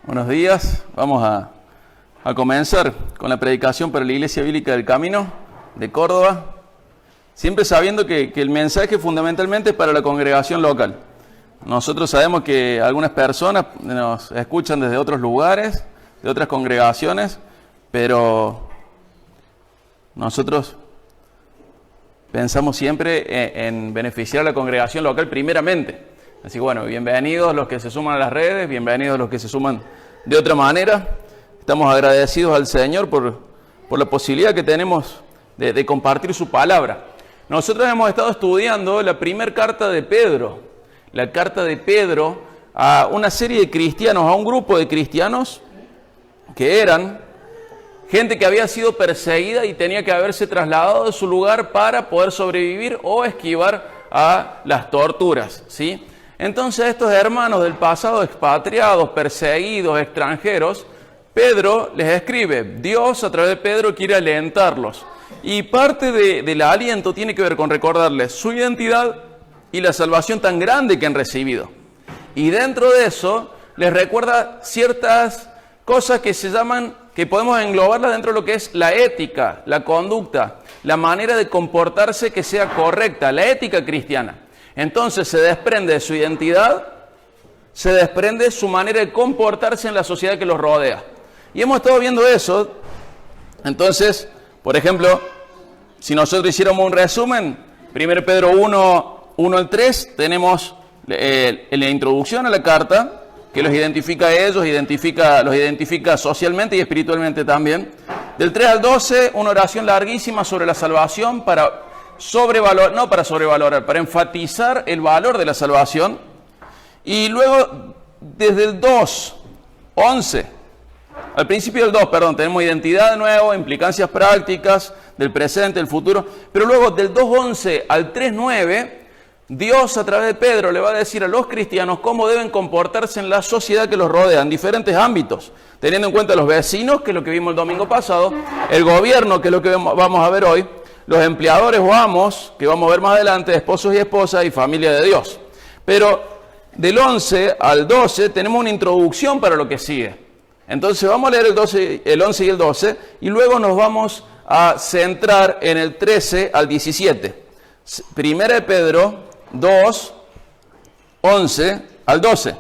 Buenos días, vamos a comenzar con la predicación para la Iglesia Bíblica del Camino de Córdoba, siempre sabiendo que el mensaje fundamentalmente es para la congregación local. Nosotros sabemos que algunas personas nos escuchan desde otros lugares, de otras congregaciones, pero nosotros pensamos siempre en beneficiar a la congregación local primeramente. Así que bueno, bienvenidos los que se suman a las redes, bienvenidos los que se suman de otra manera. Estamos agradecidos al Señor por la posibilidad que tenemos de compartir su palabra. Nosotros hemos estado estudiando la primera carta de Pedro, la carta de Pedro a una serie de cristianos, a un grupo de cristianos que eran gente que había sido perseguida y tenía que haberse trasladado de su lugar para poder sobrevivir o esquivar a las torturas, ¿sí? Entonces estos hermanos del pasado, expatriados, perseguidos, extranjeros, Pedro les escribe. Dios a través de Pedro quiere alentarlos. Y parte del aliento tiene que ver con recordarles su identidad y la salvación tan grande que han recibido. Y dentro de eso les recuerda ciertas cosas que se llaman, que podemos englobarlas dentro de lo que es la ética, la conducta, la manera de comportarse que sea correcta, la ética cristiana. Entonces se desprende de su identidad, se desprende de su manera de comportarse en la sociedad que los rodea. Y hemos estado viendo eso. Entonces, por ejemplo, si nosotros hiciéramos un resumen, 1 Pedro 1 al 3, tenemos la introducción a la carta, que los identifica a ellos, los identifica socialmente y espiritualmente también. Del 3 al 12, una oración larguísima sobre la salvación para enfatizar el valor de la salvación. Y luego, desde el 2:11, al principio del 2, tenemos identidad de nuevo, implicancias prácticas del presente, del futuro. Pero luego, del 2:11 al 3:9, Dios a través de Pedro le va a decir a los cristianos cómo deben comportarse en la sociedad que los rodea, en diferentes ámbitos, teniendo en cuenta los vecinos, que es lo que vimos el domingo pasado, el gobierno, que es lo que vamos a ver hoy, los empleadores o amos, que vamos a ver más adelante, esposos y esposas y familia de Dios. Pero del 11 al 12 tenemos una introducción para lo que sigue. Entonces vamos a leer el 11 y el 12 y luego nos vamos a centrar en el 13 al 17. 1 Pedro 2, 11 al 12.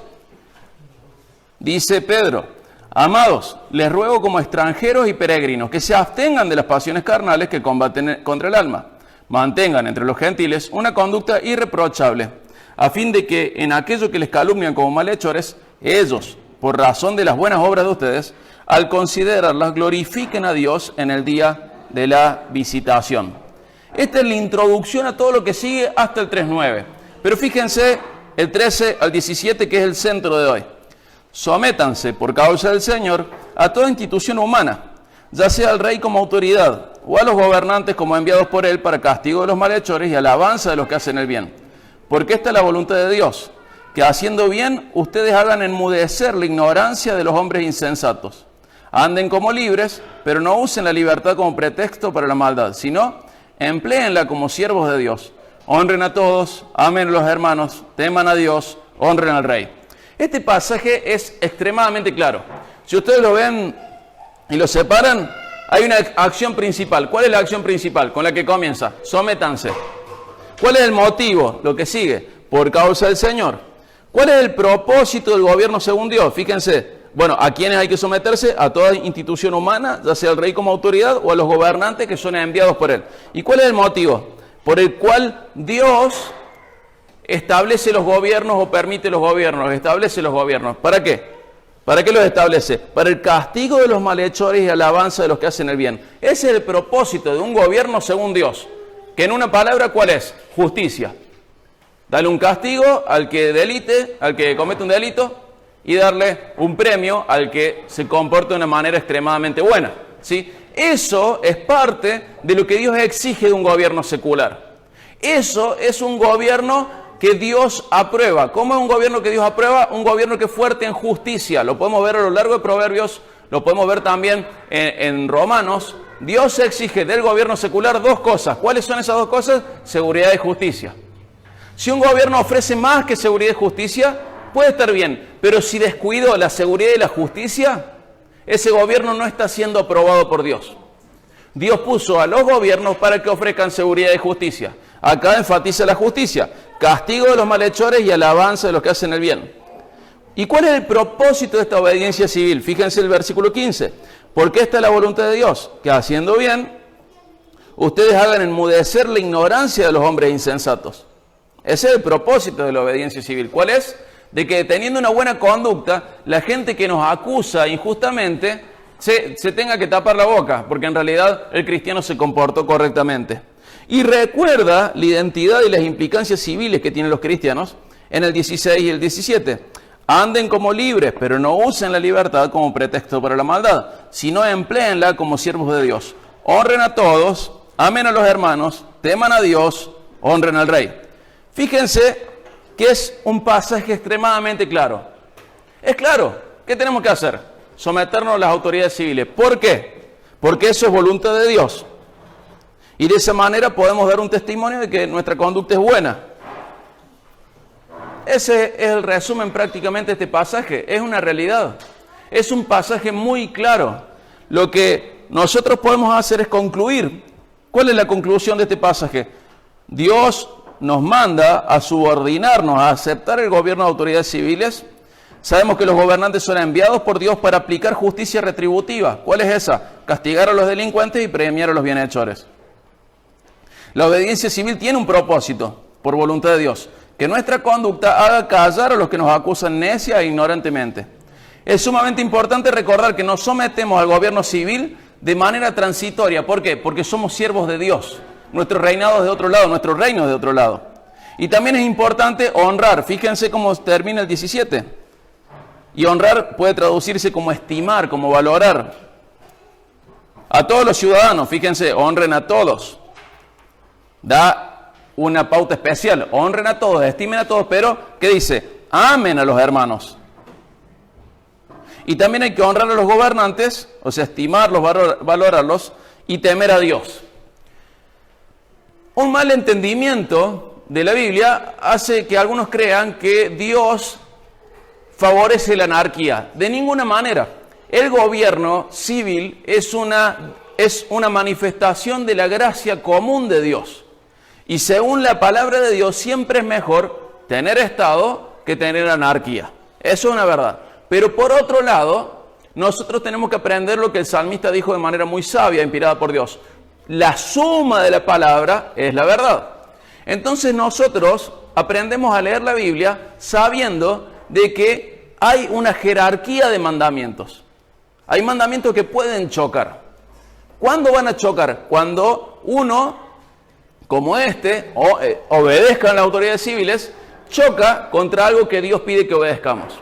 Dice Pedro: amados, les ruego como extranjeros y peregrinos que se abstengan de las pasiones carnales que combaten contra el alma. Mantengan entre los gentiles una conducta irreprochable, a fin de que en aquello que les calumnian como malhechores, ellos, por razón de las buenas obras de ustedes, al considerarlas, glorifiquen a Dios en el día de la visitación. Esta es la introducción a todo lo que sigue hasta el 3:9. Pero fíjense el 13 al 17, que es el centro de hoy. Sométanse por causa del Señor a toda institución humana, ya sea al rey como autoridad, o a los gobernantes como enviados por él para castigo de los malhechores y alabanza de los que hacen el bien. Porque esta es la voluntad de Dios, que haciendo bien ustedes hagan enmudecer la ignorancia de los hombres insensatos. Anden como libres, pero no usen la libertad como pretexto para la maldad, sino empléenla como siervos de Dios. Honren a todos, amen a los hermanos, teman a Dios, honren al rey. Este pasaje es extremadamente claro. Si ustedes lo ven y lo separan, hay una acción principal. ¿Cuál es la acción principal? Con la que comienza: sométanse. ¿Cuál es el motivo? Lo que sigue: por causa del Señor. ¿Cuál es el propósito del gobierno según Dios? Fíjense, bueno, ¿a quiénes hay que someterse? A toda institución humana, ya sea el rey como autoridad o a los gobernantes que son enviados por él. ¿Y cuál es el motivo? Por el cual Dios establece los gobiernos o permite los gobiernos, establece los gobiernos. ¿Para qué? ¿Para qué los establece? Para el castigo de los malhechores y alabanza de los que hacen el bien. Ese es el propósito de un gobierno según Dios. Que en una palabra, ¿cuál es? Justicia. Darle un castigo al que comete un delito, y darle un premio al que se comporta de una manera extremadamente buena, ¿sí? Eso es parte de lo que Dios exige de un gobierno secular. Eso es un gobierno que Dios aprueba. ¿Cómo es un gobierno que Dios aprueba? Un gobierno que es fuerte en justicia. Lo podemos ver a lo largo de Proverbios, lo podemos ver también en Romanos. Dios exige del gobierno secular dos cosas. ¿Cuáles son esas dos cosas? Seguridad y justicia. Si un gobierno ofrece más que seguridad y justicia, puede estar bien, pero si descuido la seguridad y la justicia, ese gobierno no está siendo aprobado por Dios. Dios puso a los gobiernos para que ofrezcan seguridad y justicia. Acá enfatiza la justicia, castigo de los malhechores y alabanza de los que hacen el bien. ¿Y cuál es el propósito de esta obediencia civil? Fíjense el versículo 15. Porque esta es la voluntad de Dios, que haciendo bien, ustedes hagan enmudecer la ignorancia de los hombres insensatos. Ese es el propósito de la obediencia civil. ¿Cuál es? De que teniendo una buena conducta, la gente que nos acusa injustamente se tenga que tapar la boca, porque en realidad el cristiano se comportó correctamente. Y recuerda la identidad y las implicancias civiles que tienen los cristianos en el 16 y el 17. Anden como libres, pero no usen la libertad como pretexto para la maldad, sino empléenla como siervos de Dios. Honren a todos, amen a los hermanos, teman a Dios, honren al Rey. Fíjense que es un pasaje extremadamente claro. Es claro. ¿Qué tenemos que hacer? Someternos a las autoridades civiles. ¿Por qué? Porque eso es voluntad de Dios. Y de esa manera podemos dar un testimonio de que nuestra conducta es buena. Ese es el resumen prácticamente de este pasaje. Es una realidad. Es un pasaje muy claro. Lo que nosotros podemos hacer es concluir. ¿Cuál es la conclusión de este pasaje? Dios nos manda a subordinarnos, a aceptar el gobierno de autoridades civiles. Sabemos que los gobernantes son enviados por Dios para aplicar justicia retributiva. ¿Cuál es esa? Castigar a los delincuentes y premiar a los bienhechores. La obediencia civil tiene un propósito, por voluntad de Dios, que nuestra conducta haga callar a los que nos acusan necia e ignorantemente. Es sumamente importante recordar que nos sometemos al gobierno civil de manera transitoria. ¿Por qué? Porque somos siervos de Dios. Nuestro reinado es de otro lado, nuestro reino es de otro lado. Y también es importante honrar. Fíjense cómo termina el 17. Y honrar puede traducirse como estimar, como valorar. A todos los ciudadanos, fíjense, honren a todos. Da una pauta especial, honren a todos, estimen a todos, pero, ¿qué dice? Amen a los hermanos. Y también hay que honrar a los gobernantes, o sea, estimarlos, valorarlos y temer a Dios. Un mal entendimiento de la Biblia hace que algunos crean que Dios favorece la anarquía. De ninguna manera. El gobierno civil es una manifestación de la gracia común de Dios. Y según la palabra de Dios, siempre es mejor tener Estado que tener anarquía. Eso es una verdad. Pero por otro lado, nosotros tenemos que aprender lo que el salmista dijo de manera muy sabia, inspirada por Dios. La suma de la palabra es la verdad. Entonces nosotros aprendemos a leer la Biblia sabiendo de que hay una jerarquía de mandamientos. Hay mandamientos que pueden chocar. ¿Cuándo van a chocar? Cuando uno, como obedezca a las autoridades civiles, choca contra algo que Dios pide que obedezcamos.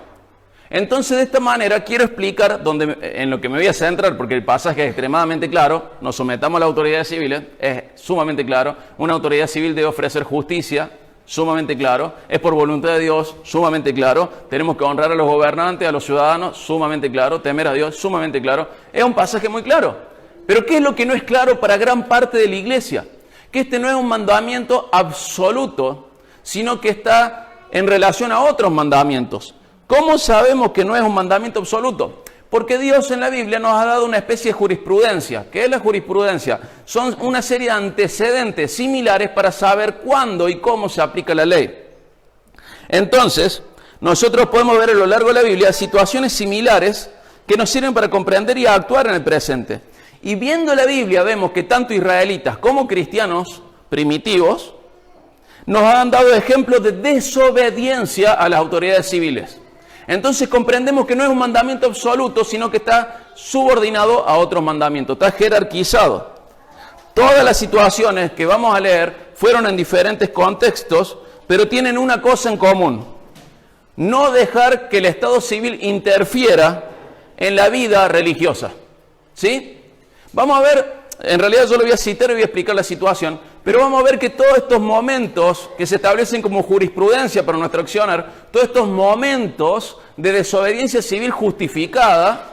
Entonces, de esta manera, quiero explicar en lo que me voy a centrar, porque el pasaje es extremadamente claro. Nos sometamos a las autoridades civiles, es sumamente claro. Una autoridad civil debe ofrecer justicia, sumamente claro. Es por voluntad de Dios, sumamente claro. Tenemos que honrar a los gobernantes, a los ciudadanos, sumamente claro. Temer a Dios, sumamente claro. Es un pasaje muy claro. Pero ¿qué es lo que no es claro para gran parte de la iglesia? Que este no es un mandamiento absoluto, sino que está en relación a otros mandamientos. ¿Cómo sabemos que no es un mandamiento absoluto? Porque Dios en la Biblia nos ha dado una especie de jurisprudencia. ¿Qué es la jurisprudencia? Son una serie de antecedentes similares para saber cuándo y cómo se aplica la ley. Entonces, nosotros podemos ver a lo largo de la Biblia situaciones similares que nos sirven para comprender y actuar en el presente. Y viendo la Biblia vemos que tanto israelitas como cristianos primitivos nos han dado ejemplos de desobediencia a las autoridades civiles. Entonces comprendemos que no es un mandamiento absoluto, sino que está subordinado a otros mandamientos, está jerarquizado. Todas las situaciones que vamos a leer fueron en diferentes contextos, pero tienen una cosa en común: no dejar que el Estado civil interfiera en la vida religiosa. ¿Sí? Vamos a ver, en realidad yo lo voy a citar y voy a explicar la situación, pero vamos a ver que todos estos momentos que se establecen como jurisprudencia para nuestro accionar, todos estos momentos de desobediencia civil justificada,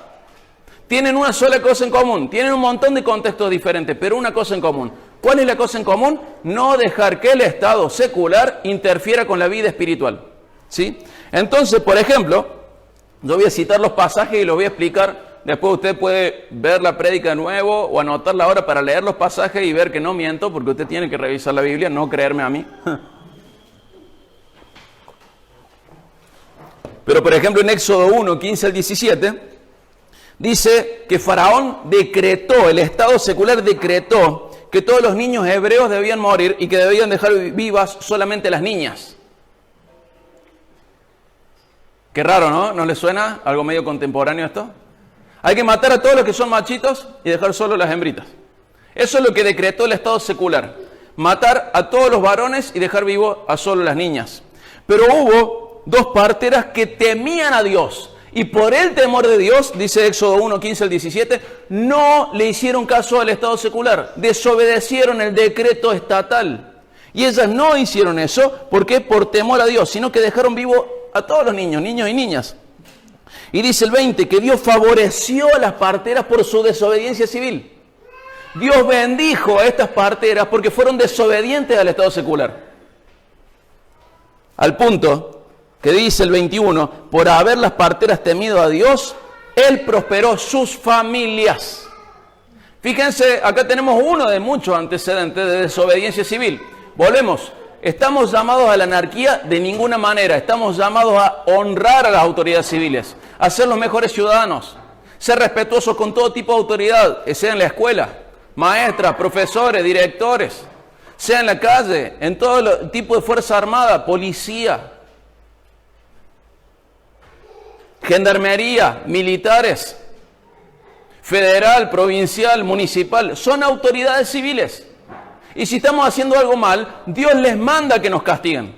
tienen una sola cosa en común. Tienen un montón de contextos diferentes, pero una cosa en común. ¿Cuál es la cosa en común? No dejar que el Estado secular interfiera con la vida espiritual. ¿Sí? Entonces, por ejemplo, yo voy a citar los pasajes y los voy a explicar. Después usted puede ver la prédica de nuevo o anotarla ahora para leer los pasajes y ver que no miento, porque usted tiene que revisar la Biblia, no creerme a mí. Pero, por ejemplo, en Éxodo 1, 15 al 17, dice que Faraón decretó, el Estado secular decretó que todos los niños hebreos debían morir y que debían dejar vivas solamente las niñas. Qué raro, ¿no? ¿No le suena algo medio contemporáneo esto? Hay que matar a todos los que son machitos y dejar solo las hembritas. Eso es lo que decretó el Estado secular. Matar a todos los varones y dejar vivo a solo las niñas. Pero hubo dos parteras que temían a Dios. Y por el temor de Dios, dice Éxodo 1, 15 al 17, no le hicieron caso al Estado secular. Desobedecieron el decreto estatal. Y ellas no hicieron eso, ¿por qué? Por temor a Dios, sino que dejaron vivo a todos los niños, niños y niñas. Y dice el 20, que Dios favoreció a las parteras por su desobediencia civil. Dios bendijo a estas parteras porque fueron desobedientes al Estado secular. Al punto que dice el 21, por haber las parteras temido a Dios, Él prosperó sus familias. Fíjense, acá tenemos uno de muchos antecedentes de desobediencia civil. Volvemos. Estamos llamados a la anarquía de ninguna manera. Estamos llamados a honrar a las autoridades civiles, a ser los mejores ciudadanos, ser respetuosos con todo tipo de autoridad, sea en la escuela, maestras, profesores, directores, sea en la calle, en todo tipo de fuerza armada, policía, gendarmería, militares, federal, provincial, municipal, son autoridades civiles. Y si estamos haciendo algo mal, Dios les manda que nos castiguen.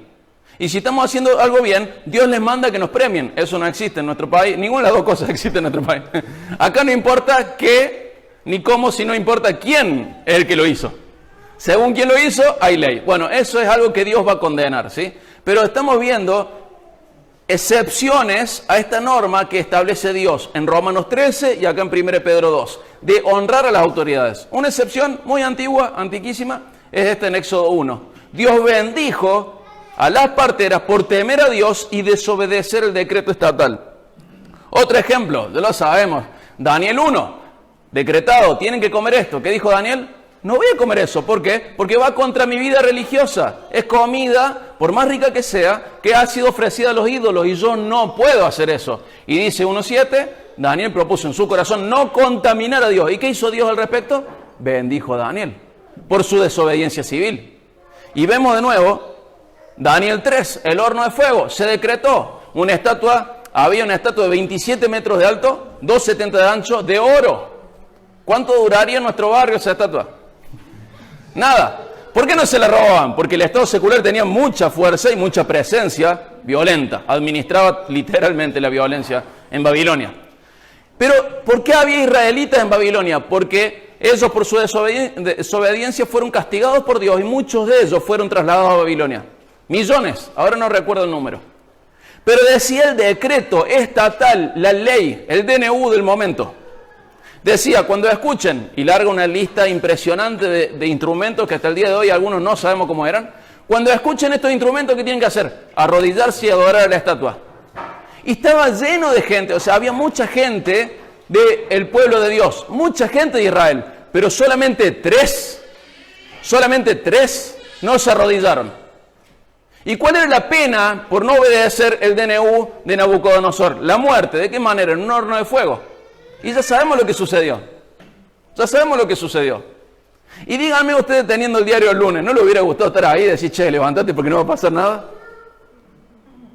Y si estamos haciendo algo bien, Dios les manda que nos premien. Eso no existe en nuestro país. Ninguna de las dos cosas existe en nuestro país. Acá no importa qué ni cómo, sino importa quién es el que lo hizo. Según quién lo hizo, hay ley. Bueno, eso es algo que Dios va a condenar, ¿sí? Pero estamos viendo excepciones a esta norma que establece Dios en Romanos 13 y acá en 1 Pedro 2, de honrar a las autoridades. Una excepción muy antigua, antiquísima, es esta en Éxodo 1. Dios bendijo a las parteras por temer a Dios y desobedecer el decreto estatal. Otro ejemplo, ya lo sabemos, Daniel 1, decretado, tienen que comer esto. ¿Qué dijo Daniel? No voy a comer eso. ¿Por qué? Porque va contra mi vida religiosa. Es comida, por más rica que sea, que ha sido ofrecida a los ídolos y yo no puedo hacer eso. Y dice 1.7, Daniel propuso en su corazón no contaminar a Dios. ¿Y qué hizo Dios al respecto? Bendijo a Daniel por su desobediencia civil. Y vemos de nuevo, Daniel 3, el horno de fuego, se decretó una estatua, había una estatua de 27 metros de alto, 2,70 de ancho, de oro. ¿Cuánto duraría en nuestro barrio esa estatua? Nada. ¿Por qué no se la robaban? Porque el Estado secular tenía mucha fuerza y mucha presencia violenta. Administraba literalmente la violencia en Babilonia. Pero, ¿por qué había israelitas en Babilonia? Porque ellos por su desobediencia fueron castigados por Dios y muchos de ellos fueron trasladados a Babilonia. Millones, ahora no recuerdo el número. Pero decía el decreto estatal, la ley, el DNU del momento. Decía, cuando escuchen, y larga una lista impresionante de instrumentos que hasta el día de hoy algunos no sabemos cómo eran. Cuando escuchen estos instrumentos, ¿qué tienen que hacer? Arrodillarse y adorar a la estatua. Y estaba lleno de gente, o sea, había mucha gente del pueblo de Dios, mucha gente de Israel, pero solamente tres no se arrodillaron. ¿Y cuál era la pena por no obedecer el DNU de Nabucodonosor? La muerte. ¿De qué manera? En un horno de fuego. Y ya sabemos lo que sucedió. Ya sabemos lo que sucedió. Y díganme ustedes teniendo el diario el lunes, ¿no le hubiera gustado estar ahí y decir, che, levántate porque no va a pasar nada?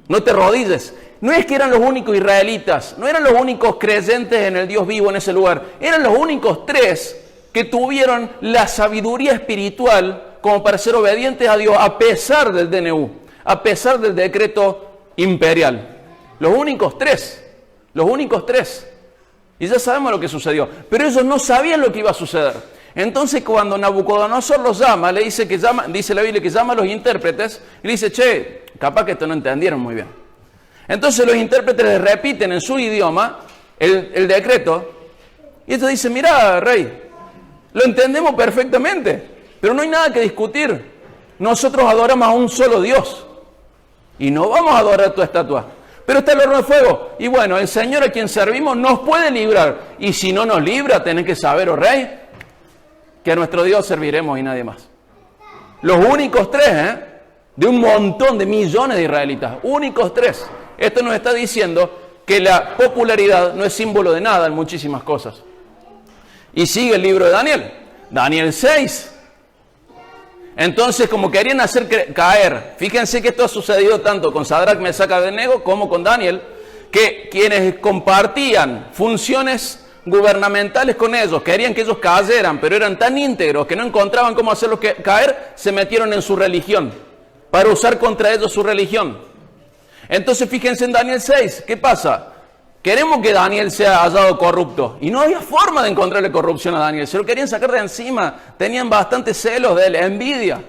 No te arrodilles. No es que eran los únicos israelitas, no eran los únicos creyentes en el Dios vivo en ese lugar. Eran los únicos tres que tuvieron la sabiduría espiritual como para ser obedientes a Dios a pesar del DNU, a pesar del decreto imperial. Los únicos tres. Y ya sabemos lo que sucedió. Pero ellos no sabían lo que iba a suceder. Entonces cuando Nabucodonosor los llama, dice la Biblia que llama a los intérpretes y le dice, che, capaz que esto no entendieron muy bien. Entonces los intérpretes les repiten en su idioma el decreto y ellos dicen, mirá, rey, lo entendemos perfectamente, pero no hay nada que discutir. Nosotros adoramos a un solo Dios. y no vamos a adorar tu estatua. Pero está el horno de fuego. Y bueno, el Señor a quien servimos nos puede librar. Y si no nos libra, tenés que saber, oh rey, que a nuestro Dios serviremos y nadie más. Los únicos tres, de un montón de millones de israelitas. Únicos tres. Esto nos está diciendo que la popularidad no es símbolo de nada en muchísimas cosas. Y sigue el libro de Daniel. Daniel 6. Entonces, como querían hacer caer, fíjense que esto ha sucedido tanto con Sadrach, Mesach y Abednego como con Daniel, que quienes compartían funciones gubernamentales con ellos, querían que ellos cayeran, pero eran tan íntegros que no encontraban cómo hacerlos caer, se metieron en su religión, para usar contra ellos su religión. Entonces, fíjense en Daniel 6, ¿qué pasa? Queremos que Daniel sea hallado corrupto. Y no había forma de encontrarle corrupción a Daniel. Se lo querían sacar de encima. Tenían bastante celos de él, envidia.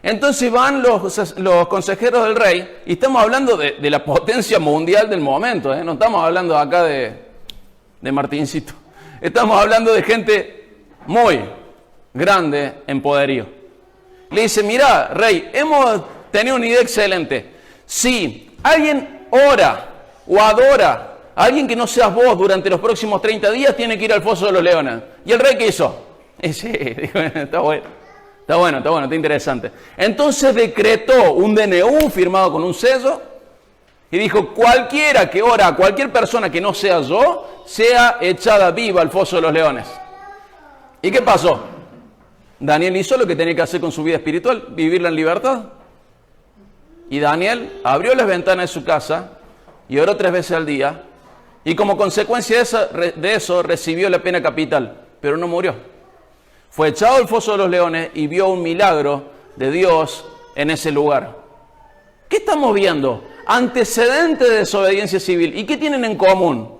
Entonces van los consejeros del rey. Y estamos hablando de la potencia mundial del momento. No estamos hablando acá de Martincito. Estamos hablando de gente muy grande en poderío. Le dice, mira, rey, hemos tenido una idea excelente. Si alguien ora o adora alguien que no seas vos durante los próximos 30 días tiene que ir al foso de los leones. ¿Y el rey qué hizo? Sí, dijo, está bueno, está interesante. Entonces decretó un DNU firmado con un sello y dijo, cualquiera que ora, cualquier persona que no sea yo, sea echada viva al foso de los leones. ¿Y qué pasó? Daniel hizo lo que tenía que hacer con su vida espiritual, vivirla en libertad. Y Daniel abrió las ventanas de su casa y oró 3 veces al día. Y como consecuencia de eso recibió la pena capital, pero no murió. Fue echado al foso de los leones y vio un milagro de Dios en ese lugar. ¿Qué estamos viendo? Antecedentes de desobediencia civil. ¿Y qué tienen en común?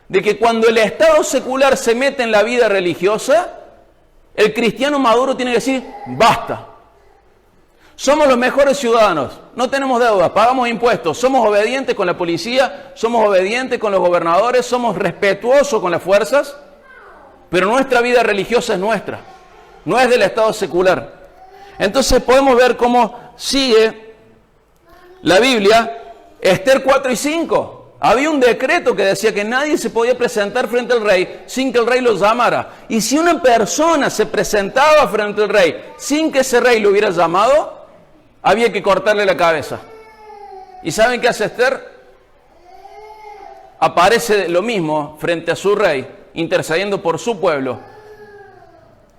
De que cuando el Estado secular se mete en la vida religiosa, el cristiano maduro tiene que decir, basta. Somos los mejores ciudadanos, no tenemos deudas, pagamos impuestos, somos obedientes con la policía, somos obedientes con los gobernadores, somos respetuosos con las fuerzas, pero nuestra vida religiosa es nuestra, no es del Estado secular. Entonces podemos ver cómo sigue la Biblia, Esther 4 y 5. Había un decreto que decía que nadie se podía presentar frente al rey sin que el rey lo llamara. Y si una persona se presentaba frente al rey sin que ese rey lo hubiera llamado, había que cortarle la cabeza. ¿Y saben qué hace Esther? Aparece lo mismo frente a su rey, intercediendo por su pueblo.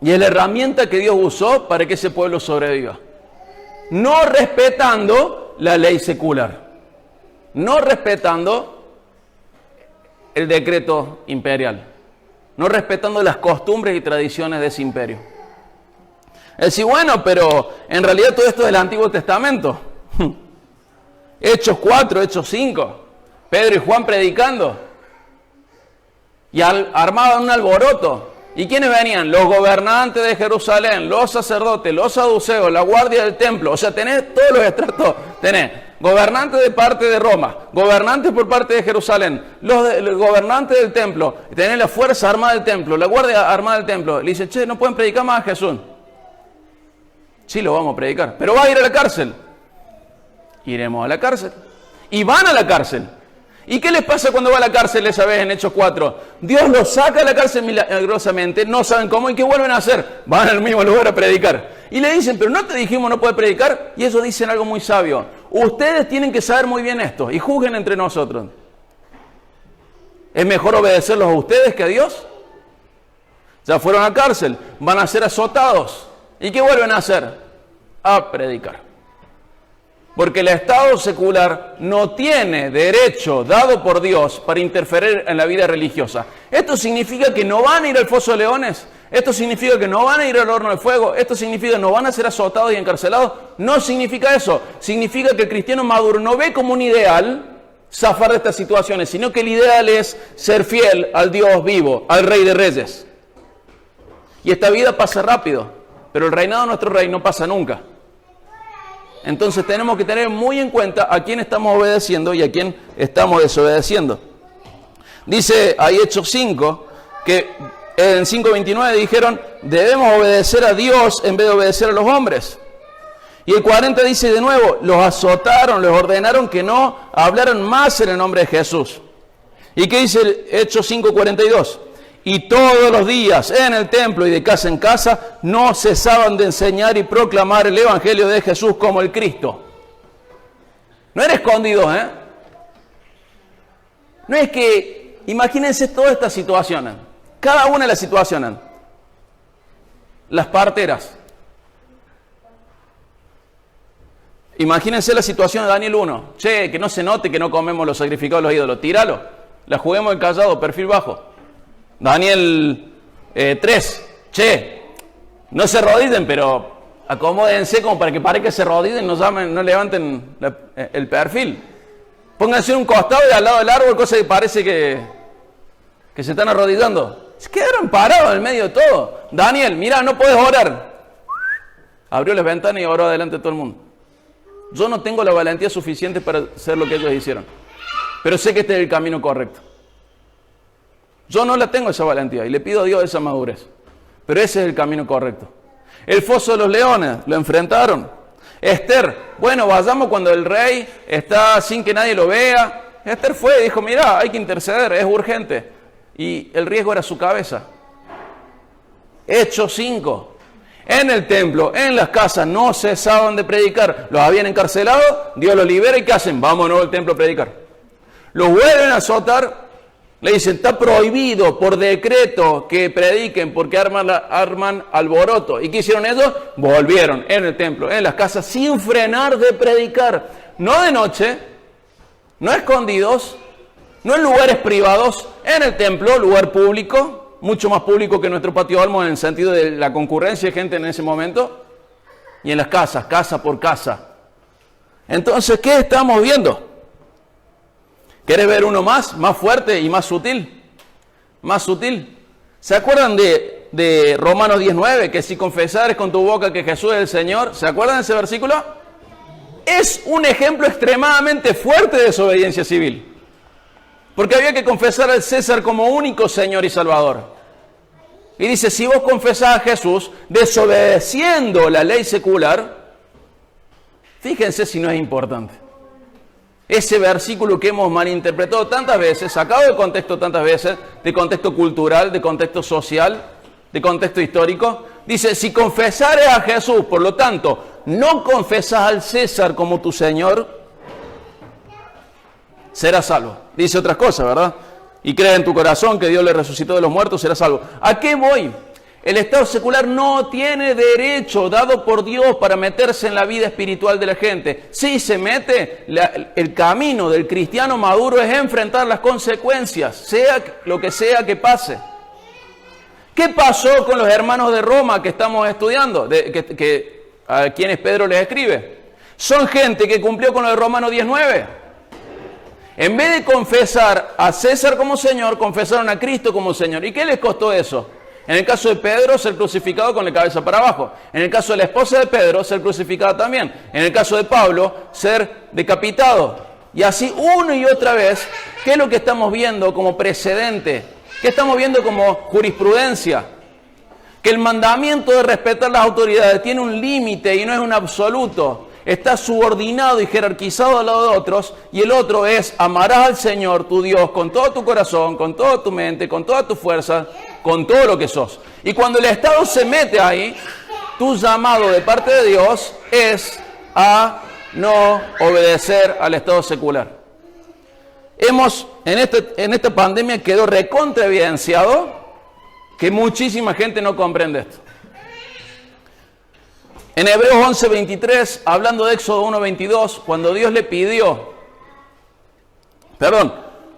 Y es la herramienta que Dios usó para que ese pueblo sobreviva. No respetando la ley secular. No respetando el decreto imperial. No respetando las costumbres y tradiciones de ese imperio. Es decir, bueno, pero en realidad todo esto es del Antiguo Testamento. Hechos 4, Hechos 5. Pedro y Juan predicando. Y armaban un alboroto. ¿Y quiénes venían? Los gobernantes de Jerusalén, los sacerdotes, los saduceos, la guardia del templo. O sea, tenés todos los estratos. Tenés gobernantes de parte de Roma, gobernantes por parte de Jerusalén, los gobernantes del templo. Tenés la fuerza armada del templo, la guardia armada del templo. Le dice, che, no pueden predicar más a Jesús. Sí, lo vamos a predicar. Pero va a ir a la cárcel. Iremos a la cárcel. Y van a la cárcel. ¿Y qué les pasa cuando va a la cárcel esa vez en Hechos 4? Dios los saca a la cárcel milagrosamente, no saben cómo y qué vuelven a hacer. Van al mismo lugar a predicar. Y le dicen, pero no te dijimos no puedes predicar. Y ellos dicen algo muy sabio. Ustedes tienen que saber muy bien esto y juzguen entre nosotros. ¿Es mejor obedecerlos a ustedes que a Dios? Ya fueron a la cárcel, van a ser azotados. ¿Y qué vuelven a hacer? A predicar. Porque el Estado secular no tiene derecho dado por Dios para interferir en la vida religiosa. ¿Esto significa que no van a ir al foso de leones? ¿Esto significa que no van a ir al horno de fuego? ¿Esto significa que no van a ser azotados y encarcelados? No significa eso. Significa que el cristiano maduro no ve como un ideal zafar de estas situaciones, sino que el ideal es ser fiel al Dios vivo, al Rey de Reyes. Y esta vida pasa rápido, pero el reinado de nuestro Rey no pasa nunca. Entonces tenemos que tener muy en cuenta a quién estamos obedeciendo y a quién estamos desobedeciendo. Dice ahí Hechos 5, que en 5:29 dijeron, debemos obedecer a Dios en vez de obedecer a los hombres. Y el 40 dice de nuevo, los azotaron, les ordenaron que no hablaran más en el nombre de Jesús. ¿Y qué dice el Hechos 5:42? Y todos los días en el templo y de casa en casa no cesaban de enseñar y proclamar el Evangelio de Jesús como el Cristo. No era escondido, ¿eh? No es que, imagínense todas estas situaciones, cada una de las situaciones. Las parteras. Imagínense la situación de Daniel 1. Che, que no se note que no comemos los sacrificados de los ídolos. Tíralo. La juguemos en callado, perfil bajo. Daniel 3. Che, no se arrodillen, pero acomódense como para que pare que se arrodillen, no levanten el perfil. Pónganse en un costado y al lado del árbol, cosa que parece que se están arrodillando. Se quedaron parados en el medio de todo. Daniel, mira, no puedes orar. Abrió las ventanas y oró delante de todo el mundo. Yo no tengo la valentía suficiente para hacer lo que ellos hicieron, pero sé que este es el camino correcto. Yo no la tengo esa valentía y le pido a Dios esa madurez, pero ese es el camino correcto. El foso de los leones, lo enfrentaron. Esther, bueno, vayamos cuando el rey está sin que nadie lo vea. Esther fue y dijo, mira, hay que interceder, es urgente. Y el riesgo era su cabeza. Hechos 5. En el templo, en las casas, no cesaban de predicar. Los habían encarcelado, Dios los libera y ¿qué hacen? Vámonos al templo a predicar. Los vuelven a azotar, le dicen, está prohibido por decreto que prediquen porque arman alboroto. ¿Y qué hicieron ellos? Volvieron en el templo, en las casas, sin frenar de predicar. No de noche, no escondidos, no en lugares privados, en el templo, lugar público. Mucho más público que nuestro patio Olmos en el sentido de la concurrencia de gente en ese momento, y en las casas, casa por casa. Entonces, ¿qué estamos viendo? ¿Querés ver uno más fuerte y más sutil? Más sutil. ¿Se acuerdan de Romanos 19? Que si confesares con tu boca que Jesús es el Señor, ¿se acuerdan de ese versículo? Es un ejemplo extremadamente fuerte de desobediencia civil. Porque había que confesar al César como único Señor y Salvador. Y dice, si vos confesás a Jesús desobedeciendo la ley secular, fíjense si no es importante. Ese versículo que hemos malinterpretado tantas veces, sacado de contexto tantas veces, de contexto cultural, de contexto social, de contexto histórico, dice, si confesares a Jesús, por lo tanto, no confesás al César como tu Señor, serás salvo. Dice otras cosas, ¿verdad? Y cree en tu corazón que Dios le resucitó de los muertos, serás salvo. ¿A qué voy? El Estado secular no tiene derecho dado por Dios para meterse en la vida espiritual de la gente. Si se mete, el camino del cristiano maduro es enfrentar las consecuencias, sea lo que sea que pase. ¿Qué pasó con los hermanos de Roma que estamos estudiando? A quienes Pedro les escribe. Son gente que cumplió con lo de Romanos 19. En vez de confesar a César como Señor, confesaron a Cristo como Señor. ¿Y qué les costó eso? En el caso de Pedro, ser crucificado con la cabeza para abajo. En el caso de la esposa de Pedro, ser crucificada también. En el caso de Pablo, ser decapitado. Y así una y otra vez, ¿qué es lo que estamos viendo como precedente? ¿Qué estamos viendo como jurisprudencia? Que el mandamiento de respetar las autoridades tiene un límite y no es un absoluto. Está subordinado y jerarquizado al lado de otros, y el otro es, amarás al Señor, tu Dios, con todo tu corazón, con toda tu mente, con toda tu fuerza, con todo lo que sos. Y cuando el Estado se mete ahí, tu llamado de parte de Dios es a no obedecer al Estado secular. En esta pandemia quedó recontra evidenciado que muchísima gente no comprende esto. En Hebreos 11:23, hablando de Éxodo 1:22,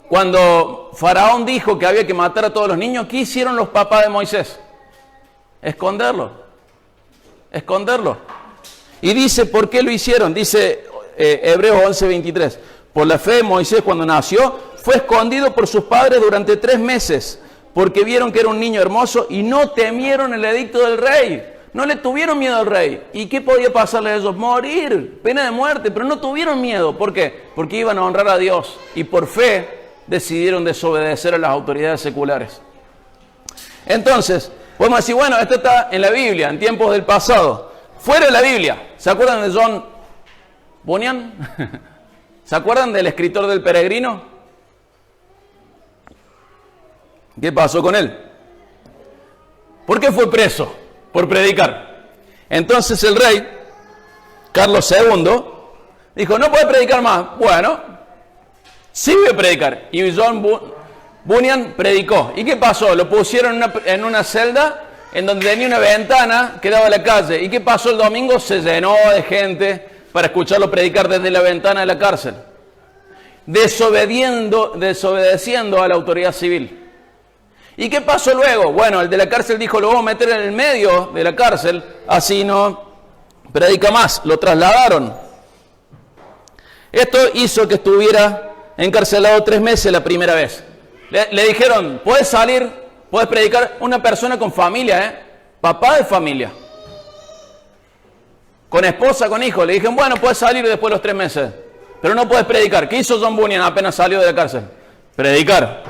cuando Faraón dijo que había que matar a todos los niños, ¿qué hicieron los papás de Moisés? Esconderlo. Y dice, ¿por qué lo hicieron? Dice Hebreos 11:23, por la fe de Moisés cuando nació, fue escondido por sus padres durante 3 meses, porque vieron que era un niño hermoso y no temieron el edicto del rey. No le tuvieron miedo al rey. ¿Y qué podía pasarle a ellos? Morir, pena de muerte, pero no tuvieron miedo. ¿Por qué? Porque iban a honrar a Dios y por fe decidieron desobedecer a las autoridades seculares. Entonces, podemos decir, bueno, esto está en la Biblia, en tiempos del pasado. Fuera de la Biblia, ¿Se acuerdan de John Bunyan? ¿Se acuerdan del escritor del Peregrino? ¿Qué pasó con él? ¿Por qué fue preso? Por predicar. Entonces el rey, Carlos II, dijo, no puede predicar más. Bueno, sí voy a predicar. Y John Bunyan predicó. ¿Y qué pasó? Lo pusieron en una celda en donde tenía una ventana que daba a la calle. ¿Y qué pasó el domingo? Se llenó de gente para escucharlo predicar desde la ventana de la cárcel. Desobedeciendo a la autoridad civil. ¿Y qué pasó luego? Bueno, el de la cárcel dijo, lo vamos a meter en el medio de la cárcel, así no predica más. Lo trasladaron. Esto hizo que estuviera encarcelado 3 meses la primera vez. Le dijeron, puedes salir, puedes predicar, una persona con familia, papá de familia. Con esposa, con hijo. Le dijeron, bueno, puedes salir después de los 3 meses, pero no puedes predicar. ¿Qué hizo John Bunyan apenas salió de la cárcel? Predicar.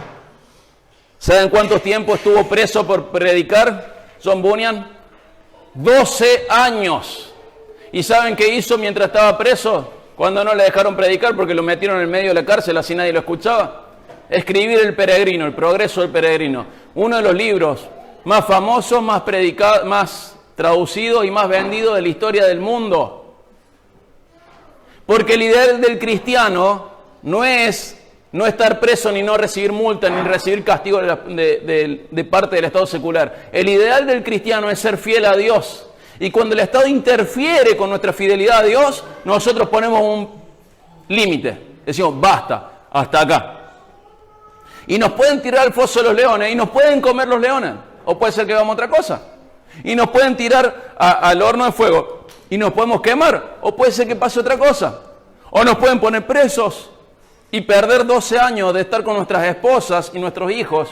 ¿Saben cuánto tiempo estuvo preso por predicar John Bunyan? 12 años. ¿Y saben qué hizo mientras estaba preso? Cuando no le dejaron predicar porque lo metieron en el medio de la cárcel, así nadie lo escuchaba. Escribir El Peregrino, El Progreso del Peregrino. Uno de los libros más famosos, más predicados, más traducido y más vendido de la historia del mundo. Porque el ideal del cristiano no es no estar preso, ni no recibir multa, ni recibir castigo de parte del Estado secular. El ideal del cristiano es ser fiel a Dios. Y cuando el Estado interfiere con nuestra fidelidad a Dios, nosotros ponemos un límite. Decimos, basta, hasta acá. Y nos pueden tirar al foso de los leones, y nos pueden comer los leones. O puede ser que hagamos otra cosa. Y nos pueden tirar al horno de fuego, y nos podemos quemar. O puede ser que pase otra cosa. O nos pueden poner presos y perder 12 años de estar con nuestras esposas y nuestros hijos.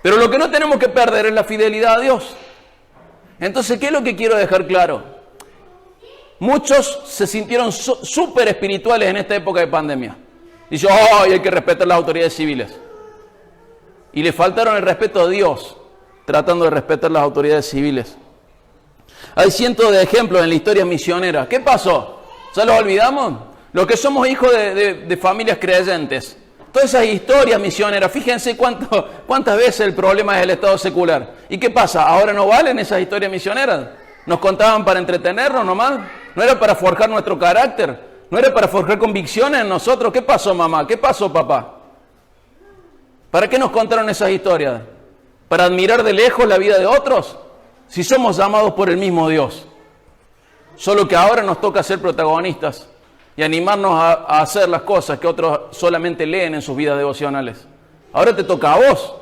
Pero lo que no tenemos que perder es la fidelidad a Dios. Entonces, ¿qué es lo que quiero dejar claro? Muchos se sintieron súper espirituales en esta época de pandemia. Dicen, hay que respetar las autoridades civiles. Y le faltaron el respeto a Dios, tratando de respetar las autoridades civiles. Hay cientos de ejemplos en la historia misionera. ¿Qué pasó? ¿Ya los olvidamos? Los que somos hijos de familias creyentes. Todas esas historias misioneras, fíjense cuántas veces el problema es el Estado secular. ¿Y qué pasa? ¿Ahora no valen esas historias misioneras? ¿Nos contaban para entretenernos nomás? ¿No era para forjar nuestro carácter? ¿No era para forjar convicciones en nosotros? ¿Qué pasó, mamá? ¿Qué pasó, papá? ¿Para qué nos contaron esas historias? ¿Para admirar de lejos la vida de otros? Si somos llamados por el mismo Dios. Solo que ahora nos toca ser protagonistas y animarnos a hacer las cosas que otros solamente leen en sus vidas devocionales. Ahora te toca a vos,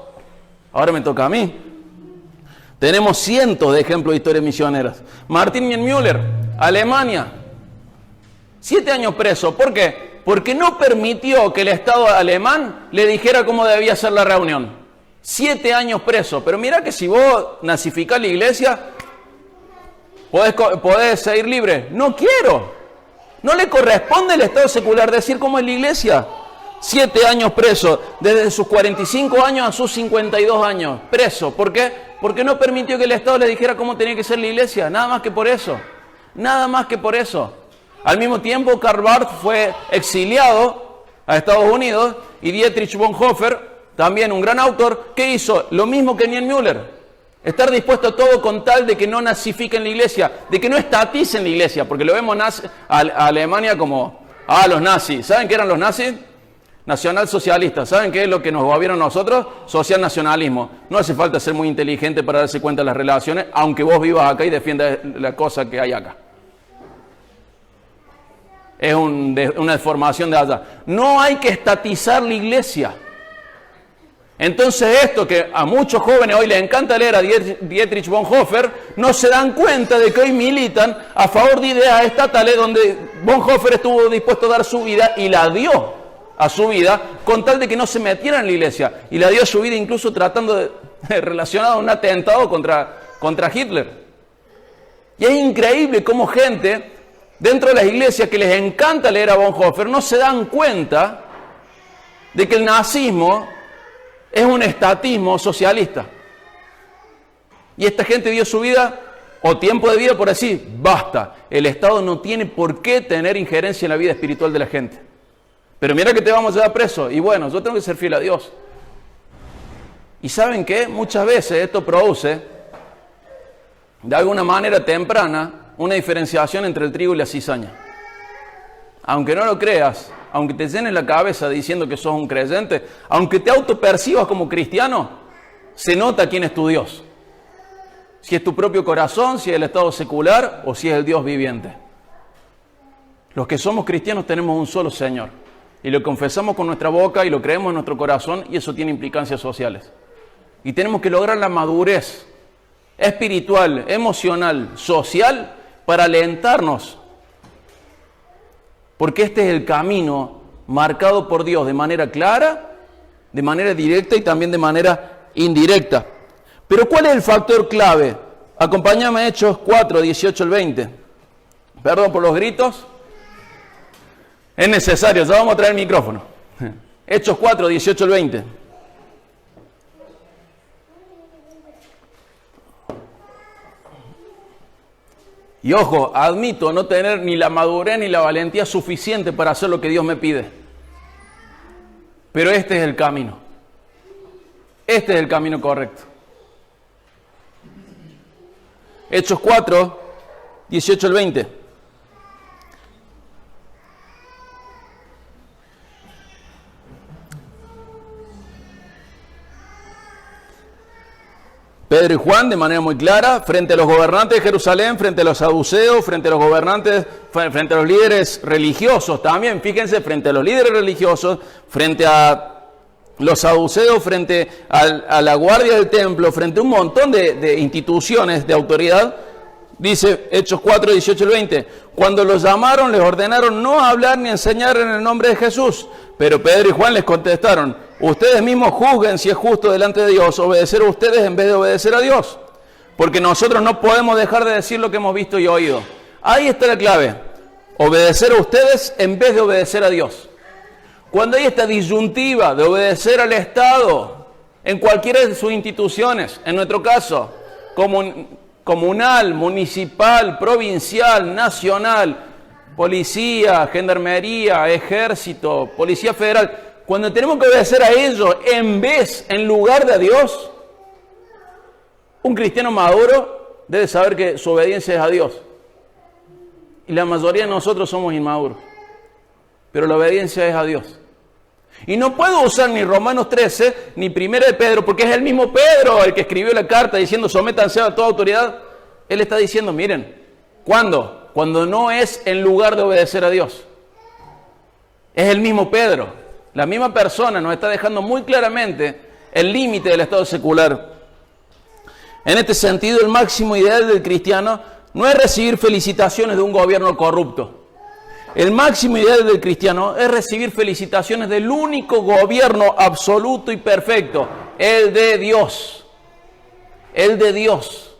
ahora me toca a mí. Tenemos cientos de ejemplos de historias misioneras. Martin Niemöller, Alemania, 7 años preso. ¿Por qué? Porque no permitió que el Estado alemán le dijera cómo debía ser la reunión. 7 años preso. Pero mira que si vos nazificás la iglesia, podés seguir libre. No quiero. No le corresponde al Estado secular decir cómo es la iglesia. 7 años preso, desde sus 45 años a sus 52 años, preso. ¿Por qué? Porque no permitió que el Estado le dijera cómo tenía que ser la iglesia. Nada más que por eso. Nada más que por eso. Al mismo tiempo, Karl Barth fue exiliado a Estados Unidos y Dietrich Bonhoeffer, también un gran autor, ¿qué hizo? Lo mismo que Niemöller. Estar dispuesto a todo con tal de que no nazifiquen la iglesia, de que no estaticen la iglesia, porque lo vemos a Alemania como, los nazis. ¿Saben qué eran los nazis? Nacionalsocialistas. ¿Saben qué es lo que nos gobierna a nosotros? Social nacionalismo. No hace falta ser muy inteligente para darse cuenta de las relaciones, aunque vos vivas acá y defiendas la cosa que hay acá. Es una deformación de allá. No hay que estatizar la iglesia. Entonces esto que a muchos jóvenes hoy les encanta leer a Dietrich Bonhoeffer, no se dan cuenta de que hoy militan a favor de ideas estatales donde Bonhoeffer estuvo dispuesto a dar su vida y la dio a su vida con tal de que no se metiera en la iglesia. Y la dio a su vida incluso tratando de relacionado a un atentado contra Hitler. Y es increíble cómo gente dentro de las iglesias que les encanta leer a Bonhoeffer no se dan cuenta de que el nazismo es un estatismo socialista. Y esta gente dio su vida o tiempo de vida por así, basta. El Estado no tiene por qué tener injerencia en la vida espiritual de la gente. Pero mira que te vamos a llevar preso. Y bueno, yo tengo que ser fiel a Dios. Y ¿saben qué? Muchas veces esto produce, de alguna manera temprana, una diferenciación entre el trigo y la cizaña. Aunque no lo creas, aunque te llenes la cabeza diciendo que sos un creyente, aunque te autopercibas como cristiano, se nota quién es tu Dios. Si es tu propio corazón, si es el estado secular o si es el Dios viviente. Los que somos cristianos tenemos un solo Señor. Y lo confesamos con nuestra boca y lo creemos en nuestro corazón y eso tiene implicancias sociales. Y tenemos que lograr la madurez espiritual, emocional, social para alentarnos. Porque este es el camino marcado por Dios de manera clara, de manera directa y también de manera indirecta. Pero ¿cuál es el factor clave? Acompáñame a Hechos 4, 18 al 20. Perdón por los gritos. Es necesario, ya vamos a traer el micrófono. Hechos 4, 18 al 20. Y ojo, admito no tener ni la madurez ni la valentía suficiente para hacer lo que Dios me pide. Pero este es el camino. Este es el camino correcto. Hechos 4, 18 al 20. Pedro y Juan, de manera muy clara, frente a los gobernantes de Jerusalén, frente a los saduceos, frente a los gobernantes, frente a los líderes religiosos también, fíjense, frente a los líderes religiosos, frente a los saduceos, frente a la guardia del templo, frente a un montón de instituciones de autoridad, dice Hechos 4, 18 al 20, cuando los llamaron les ordenaron no hablar ni enseñar en el nombre de Jesús, pero Pedro y Juan les contestaron, ustedes mismos juzguen si es justo delante de Dios obedecer a ustedes en vez de obedecer a Dios, porque nosotros no podemos dejar de decir lo que hemos visto y oído. Ahí está la clave, obedecer a ustedes en vez de obedecer a Dios. Cuando hay esta disyuntiva de obedecer al Estado en cualquiera de sus instituciones, en nuestro caso, comunal, municipal, provincial, nacional, policía, gendarmería, ejército, policía federal, cuando tenemos que obedecer a ellos en lugar de a Dios, un cristiano maduro debe saber que su obediencia es a Dios. Y la mayoría de nosotros somos inmaduros, pero la obediencia es a Dios. Y no puedo usar ni Romanos 13, ni 1 de Pedro, porque es el mismo Pedro el que escribió la carta diciendo sométanse a toda autoridad. Él está diciendo, miren, ¿cuándo? Cuando no es en lugar de obedecer a Dios. Es el mismo Pedro, la misma persona nos está dejando muy claramente el límite del estado secular. En este sentido, el máximo ideal del cristiano no es recibir felicitaciones de un gobierno corrupto. El máximo ideal del cristiano es recibir felicitaciones del único gobierno absoluto y perfecto, el de Dios. El de Dios.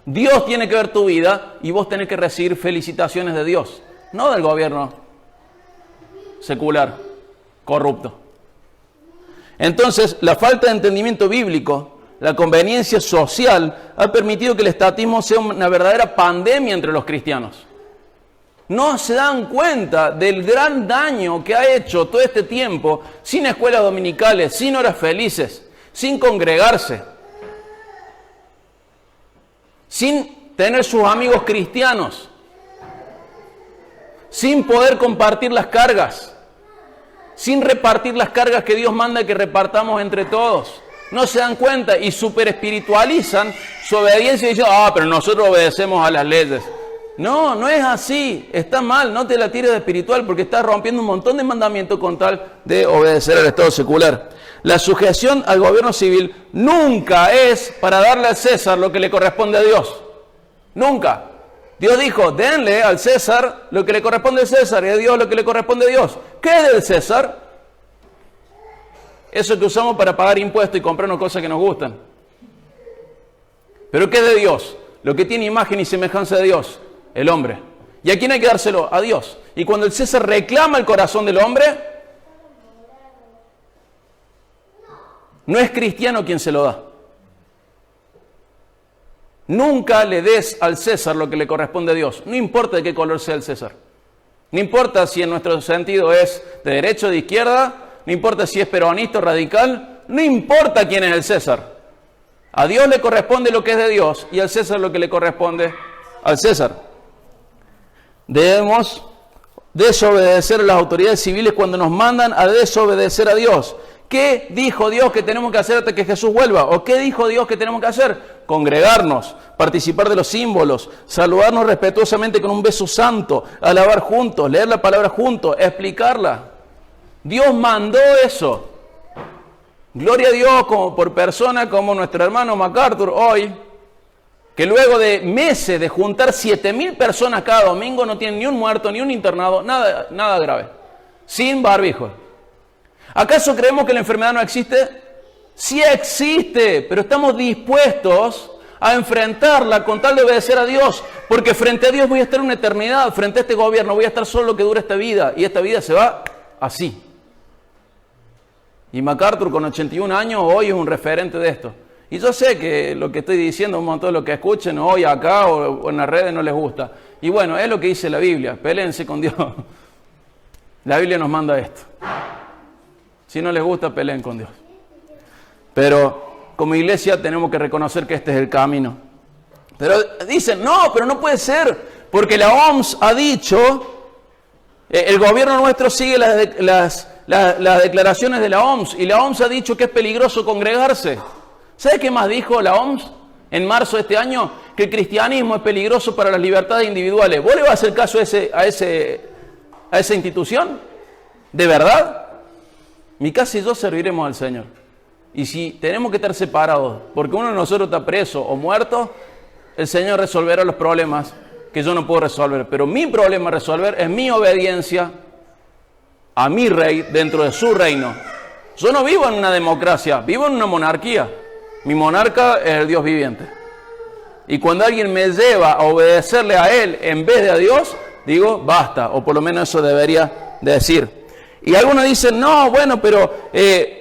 Dios tiene que ver tu vida y vos tenés que recibir felicitaciones de Dios, no del gobierno secular, corrupto. Entonces, la falta de entendimiento bíblico, la conveniencia social, ha permitido que el estatismo sea una verdadera pandemia entre los cristianos. No se dan cuenta del gran daño que ha hecho todo este tiempo sin escuelas dominicales, sin horas felices, sin congregarse, sin tener sus amigos cristianos, sin poder compartir las cargas, sin repartir las cargas que Dios manda que repartamos entre todos. No se dan cuenta y super espiritualizan su obediencia y dicen, pero nosotros obedecemos a las leyes. No, no es así, está mal, no te la tires de espiritual porque estás rompiendo un montón de mandamientos con tal de obedecer al Estado secular. La sujeción al gobierno civil nunca es para darle al César lo que le corresponde a Dios. Nunca. Dios dijo, denle al César lo que le corresponde al César y a Dios lo que le corresponde a Dios. ¿Qué es del César? Eso que usamos para pagar impuestos y comprarnos cosas que nos gustan. ¿Pero qué es de Dios? Lo que tiene imagen y semejanza de Dios. El hombre. ¿Y a quién hay que dárselo? A Dios. Y cuando el César reclama el corazón del hombre, no es cristiano quien se lo da. Nunca le des al César lo que le corresponde a Dios. No importa de qué color sea el César. No importa si en nuestro sentido es de derecha o de izquierda. No importa si es peronista o radical. No importa quién es el César. A Dios le corresponde lo que es de Dios y al César lo que le corresponde al César. Debemos desobedecer a las autoridades civiles cuando nos mandan a desobedecer a Dios. ¿Qué dijo Dios que tenemos que hacer hasta que Jesús vuelva? ¿O qué dijo Dios que tenemos que hacer? Congregarnos, participar de los símbolos, saludarnos respetuosamente con un beso santo, alabar juntos, leer la palabra juntos, explicarla. Dios mandó eso. Gloria a Dios como por persona como nuestro hermano MacArthur hoy, que luego de meses de juntar 7.000 personas cada domingo no tienen ni un muerto, ni un internado, nada grave, sin barbijo. ¿Acaso creemos que la enfermedad no existe? Sí existe, pero estamos dispuestos a enfrentarla con tal de obedecer a Dios, porque frente a Dios voy a estar una eternidad, frente a este gobierno voy a estar solo lo que dura esta vida, y esta vida se va así. Y MacArthur con 81 años hoy es un referente de esto. Y yo sé que lo que estoy diciendo, un montón de lo que escuchen hoy acá o en las redes no les gusta. Y bueno, es lo que dice la Biblia, pélense con Dios. La Biblia nos manda esto. Si no les gusta, peleen con Dios. Pero como iglesia tenemos que reconocer que este es el camino. Pero dicen, no, pero no puede ser, porque la OMS ha dicho, el gobierno nuestro sigue las declaraciones de la OMS, y la OMS ha dicho que es peligroso congregarse. ¿Sabe qué más dijo la OMS en marzo de este año? Que el cristianismo es peligroso para las libertades individuales. ¿Vos le vas a hacer caso a esa institución? ¿De verdad? Mi casa y yo serviremos al Señor. Y si tenemos que estar separados porque uno de nosotros está preso o muerto, el Señor resolverá los problemas que yo no puedo resolver. Pero mi problema a resolver es mi obediencia a mi rey dentro de su reino. Yo no vivo en una democracia, vivo en una monarquía. Mi monarca es el Dios viviente. Y cuando alguien me lleva a obedecerle a él en vez de a Dios, digo, basta, o por lo menos eso debería decir. Y algunos dicen, no, bueno, pero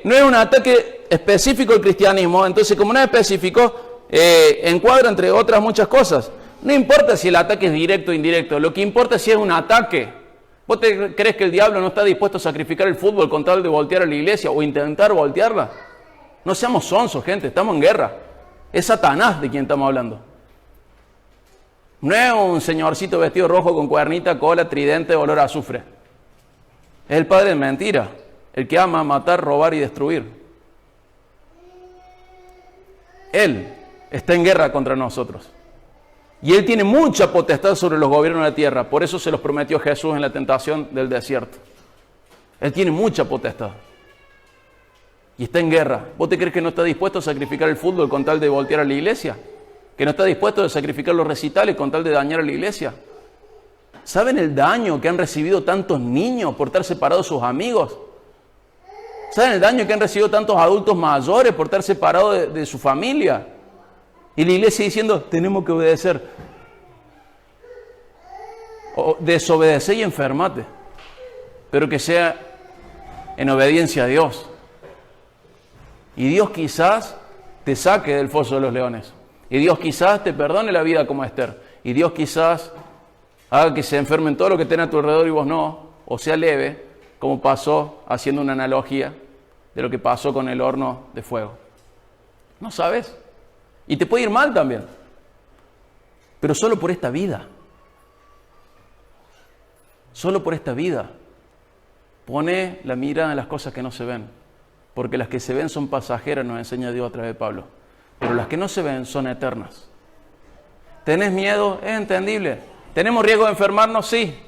no es un ataque específico al cristianismo, entonces como no es específico, encuadra entre otras muchas cosas. No importa si el ataque es directo o indirecto, lo que importa es si es un ataque. ¿Vos te crees que el diablo no está dispuesto a sacrificar el fútbol con tal de voltear a la iglesia o intentar voltearla? No seamos sonsos, gente, estamos en guerra. Es Satanás de quien estamos hablando. No es un señorcito vestido rojo con cuernita, cola, tridente, olor a azufre. Es el padre de mentira, el que ama matar, robar y destruir. Él está en guerra contra nosotros. Y él tiene mucha potestad sobre los gobiernos de la tierra. Por eso se los prometió Jesús en la tentación del desierto. Él tiene mucha potestad. Y está en guerra. ¿Vos te crees que no está dispuesto a sacrificar el fútbol con tal de voltear a la iglesia? ¿Que no está dispuesto a sacrificar los recitales con tal de dañar a la iglesia? ¿Saben el daño que han recibido tantos niños por estar separados de sus amigos? ¿Saben el daño que han recibido tantos adultos mayores por estar separados de su familia? Y la iglesia diciendo, tenemos que obedecer. O desobedecer y enfermate. Pero que sea en obediencia a Dios. Y Dios quizás te saque del foso de los leones. Y Dios quizás te perdone la vida como Esther. Y Dios quizás haga que se enfermen todo lo que tenga a tu alrededor y vos no. O sea leve, como pasó, haciendo una analogía de lo que pasó con el horno de fuego. ¿No sabes? Y te puede ir mal también. Pero solo por esta vida. Solo por esta vida. Pone la mira en las cosas que no se ven. Porque las que se ven son pasajeras, nos enseña Dios a través de Pablo. Pero las que no se ven son eternas. ¿Tenés miedo? Es entendible. ¿Tenemos riesgo de enfermarnos? Sí.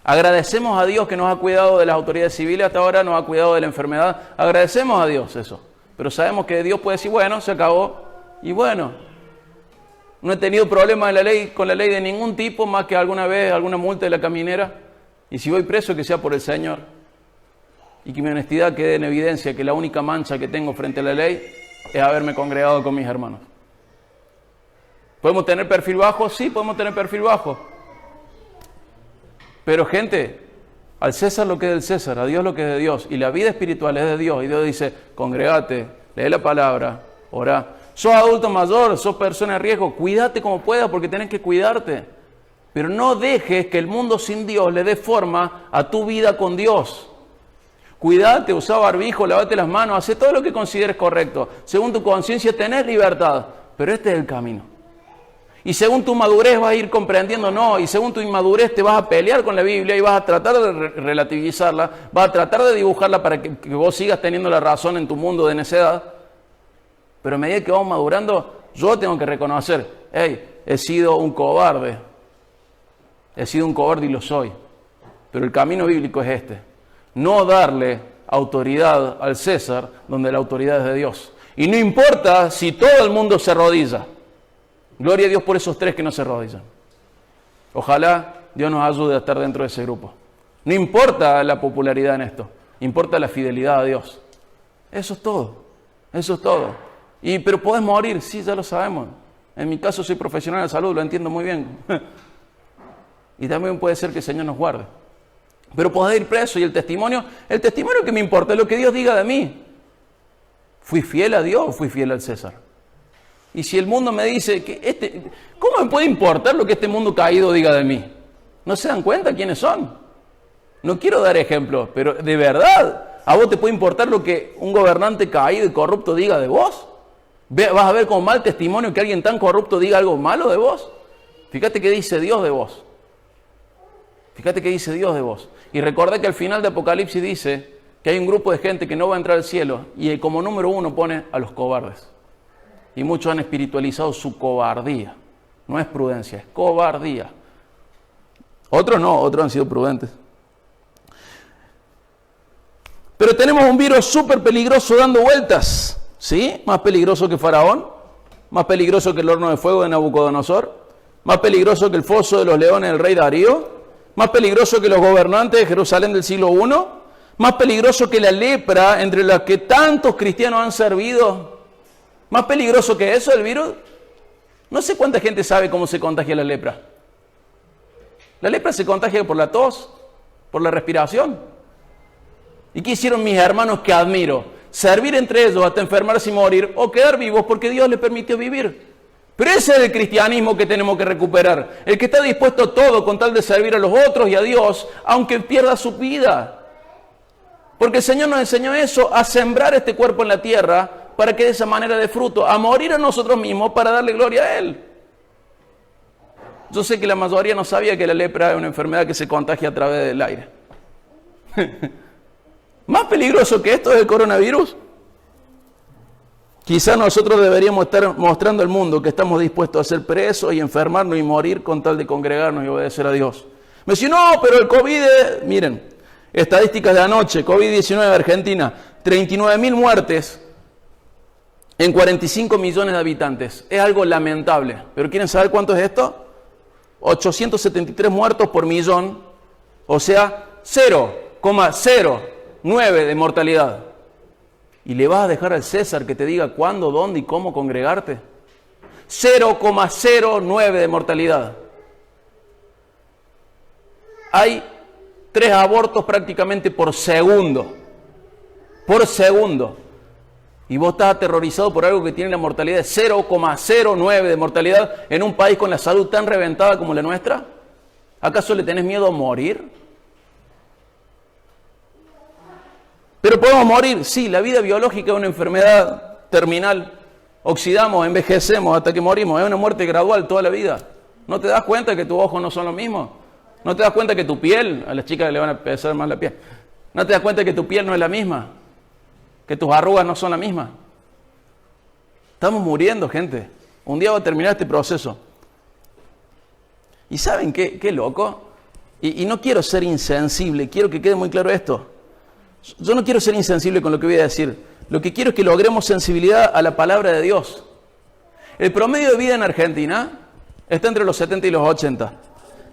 Agradecemos a Dios que nos ha cuidado de las autoridades civiles hasta ahora, nos ha cuidado de la enfermedad. Agradecemos a Dios eso. Pero sabemos que Dios puede decir, bueno, se acabó. Y bueno, no he tenido problemas con la ley de ningún tipo, más que alguna vez alguna multa de la caminera. Y si voy preso, que sea por el Señor. Y que mi honestidad quede en evidencia que la única mancha que tengo frente a la ley es haberme congregado con mis hermanos. ¿Podemos tener perfil bajo? Sí, podemos tener perfil bajo. Pero gente, al César lo que es del César, a Dios lo que es de Dios. Y la vida espiritual es de Dios. Y Dios dice, congregate, lee la palabra, orá. Sos adulto mayor, sos persona de riesgo, cuídate como puedas porque tenés que cuidarte. Pero no dejes que el mundo sin Dios le dé forma a tu vida con Dios. Cuídate, usá barbijo, lavate las manos, haz todo lo que consideres correcto. Según tu conciencia tenés libertad, pero este es el camino. Y según tu madurez vas a ir comprendiendo, no, y según tu inmadurez te vas a pelear con la Biblia y vas a tratar de relativizarla, vas a tratar de dibujarla para que vos sigas teniendo la razón en tu mundo de necedad. Pero a medida que vamos madurando, yo tengo que reconocer, hey, he sido un cobarde. He sido un cobarde y lo soy. Pero el camino bíblico es este. No darle autoridad al César donde la autoridad es de Dios. Y no importa si todo el mundo se arrodilla. Gloria a Dios por esos 3 que no se arrodillan. Ojalá Dios nos ayude a estar dentro de ese grupo. No importa la popularidad en esto. Importa la fidelidad a Dios. Eso es todo. Eso es todo. Pero podés morir. Sí, ya lo sabemos. En mi caso soy profesional de salud. Lo entiendo muy bien. Y también puede ser que el Señor nos guarde. Pero podés ir preso y el testimonio que me importa es lo que Dios diga de mí. ¿Fui fiel a Dios o fui fiel al César? Y si el mundo me dice, ¿cómo me puede importar lo que este mundo caído diga de mí? ¿No se dan cuenta quiénes son? No quiero dar ejemplos, pero de verdad, ¿a vos te puede importar lo que un gobernante caído y corrupto diga de vos? ¿Vas a ver con mal testimonio que alguien tan corrupto diga algo malo de vos? Fíjate qué dice Dios de vos. Fíjate qué dice Dios de vos. Y recordá que al final de Apocalipsis dice que hay un grupo de gente que no va a entrar al cielo y como número 1 pone a los cobardes. Y muchos han espiritualizado su cobardía. No es prudencia, es cobardía. Otros no, otros han sido prudentes. Pero tenemos un virus súper peligroso dando vueltas. ¿Sí? Más peligroso que Faraón, más peligroso que el horno de fuego de Nabucodonosor, más peligroso que el foso de los leones del rey Darío, más peligroso que los gobernantes de Jerusalén del siglo I, más peligroso que la lepra entre la que tantos cristianos han servido, más peligroso que eso el virus. No sé cuánta gente sabe cómo se contagia la lepra. La lepra se contagia por la tos, por la respiración. ¿Y qué hicieron mis hermanos que admiro? Servir entre ellos hasta enfermarse y morir o quedar vivos porque Dios les permitió vivir. Pero ese es el cristianismo que tenemos que recuperar. El que está dispuesto a todo con tal de servir a los otros y a Dios, aunque pierda su vida. Porque el Señor nos enseñó eso, a sembrar este cuerpo en la tierra para que de esa manera dé fruto, a morir a nosotros mismos para darle gloria a Él. Yo sé que la mayoría no sabía que la lepra es una enfermedad que se contagia a través del aire. ¿Más peligroso que esto es el coronavirus? Quizá nosotros deberíamos estar mostrando al mundo que estamos dispuestos a ser presos y enfermarnos y morir con tal de congregarnos y obedecer a Dios. Me dice, no, pero el COVID, miren, estadísticas de anoche, COVID-19 de Argentina, 39.000 muertes en 45 millones de habitantes. Es algo lamentable. ¿Pero quieren saber cuánto es esto? 873 muertos por millón, o sea, 0,09 de mortalidad. ¿Y le vas a dejar al César que te diga cuándo, dónde y cómo congregarte? 0,09 de mortalidad. Hay 3 abortos prácticamente por segundo. Por segundo. Y vos estás aterrorizado por algo que tiene la mortalidad de 0,09 de mortalidad en un país con la salud tan reventada como la nuestra. ¿Acaso le tenés miedo a morir? Pero podemos morir, sí, la vida biológica es una enfermedad terminal. Oxidamos, envejecemos hasta que morimos, es una muerte gradual toda la vida. ¿No te das cuenta que tus ojos no son lo mismo? ¿No te das cuenta que tu piel, a las chicas le van a pesar más la piel, no te das cuenta que tu piel no es la misma? Que tus arrugas no son la misma. Estamos muriendo, gente. Un día va a terminar este proceso. ¿Y saben qué loco? Y no quiero ser insensible, quiero que quede muy claro esto. Yo no quiero ser insensible con lo que voy a decir. Lo que quiero es que logremos sensibilidad a la palabra de Dios. El promedio de vida en Argentina está entre los 70 y los 80.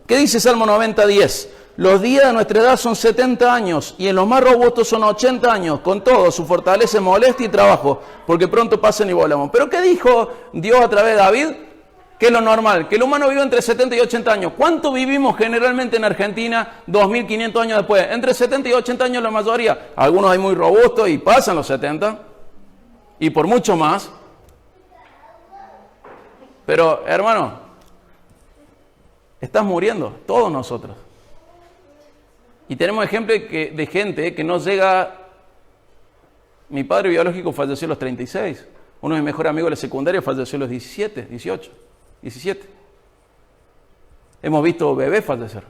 ¿Qué dice Salmo 90:10? Los días de nuestra edad son 70 años y en los más robustos son 80 años. Con todo, su fortaleza es molestia y trabajo, porque pronto pasan y volamos. ¿Pero qué dijo Dios a través de David? Que es lo normal, que el humano vive entre 70 y 80 años. ¿Cuánto vivimos generalmente en Argentina 2.500 años después? Entre 70 y 80 años la mayoría. Algunos hay muy robustos y pasan los 70. Y por mucho más. Pero, hermano, estás muriendo, todos nosotros. Y tenemos ejemplos de gente que no llega... Mi padre biológico falleció a los 36. Uno de mis mejores amigos de la secundaria falleció a los 17, 18, 17. Hemos visto bebés fallecer.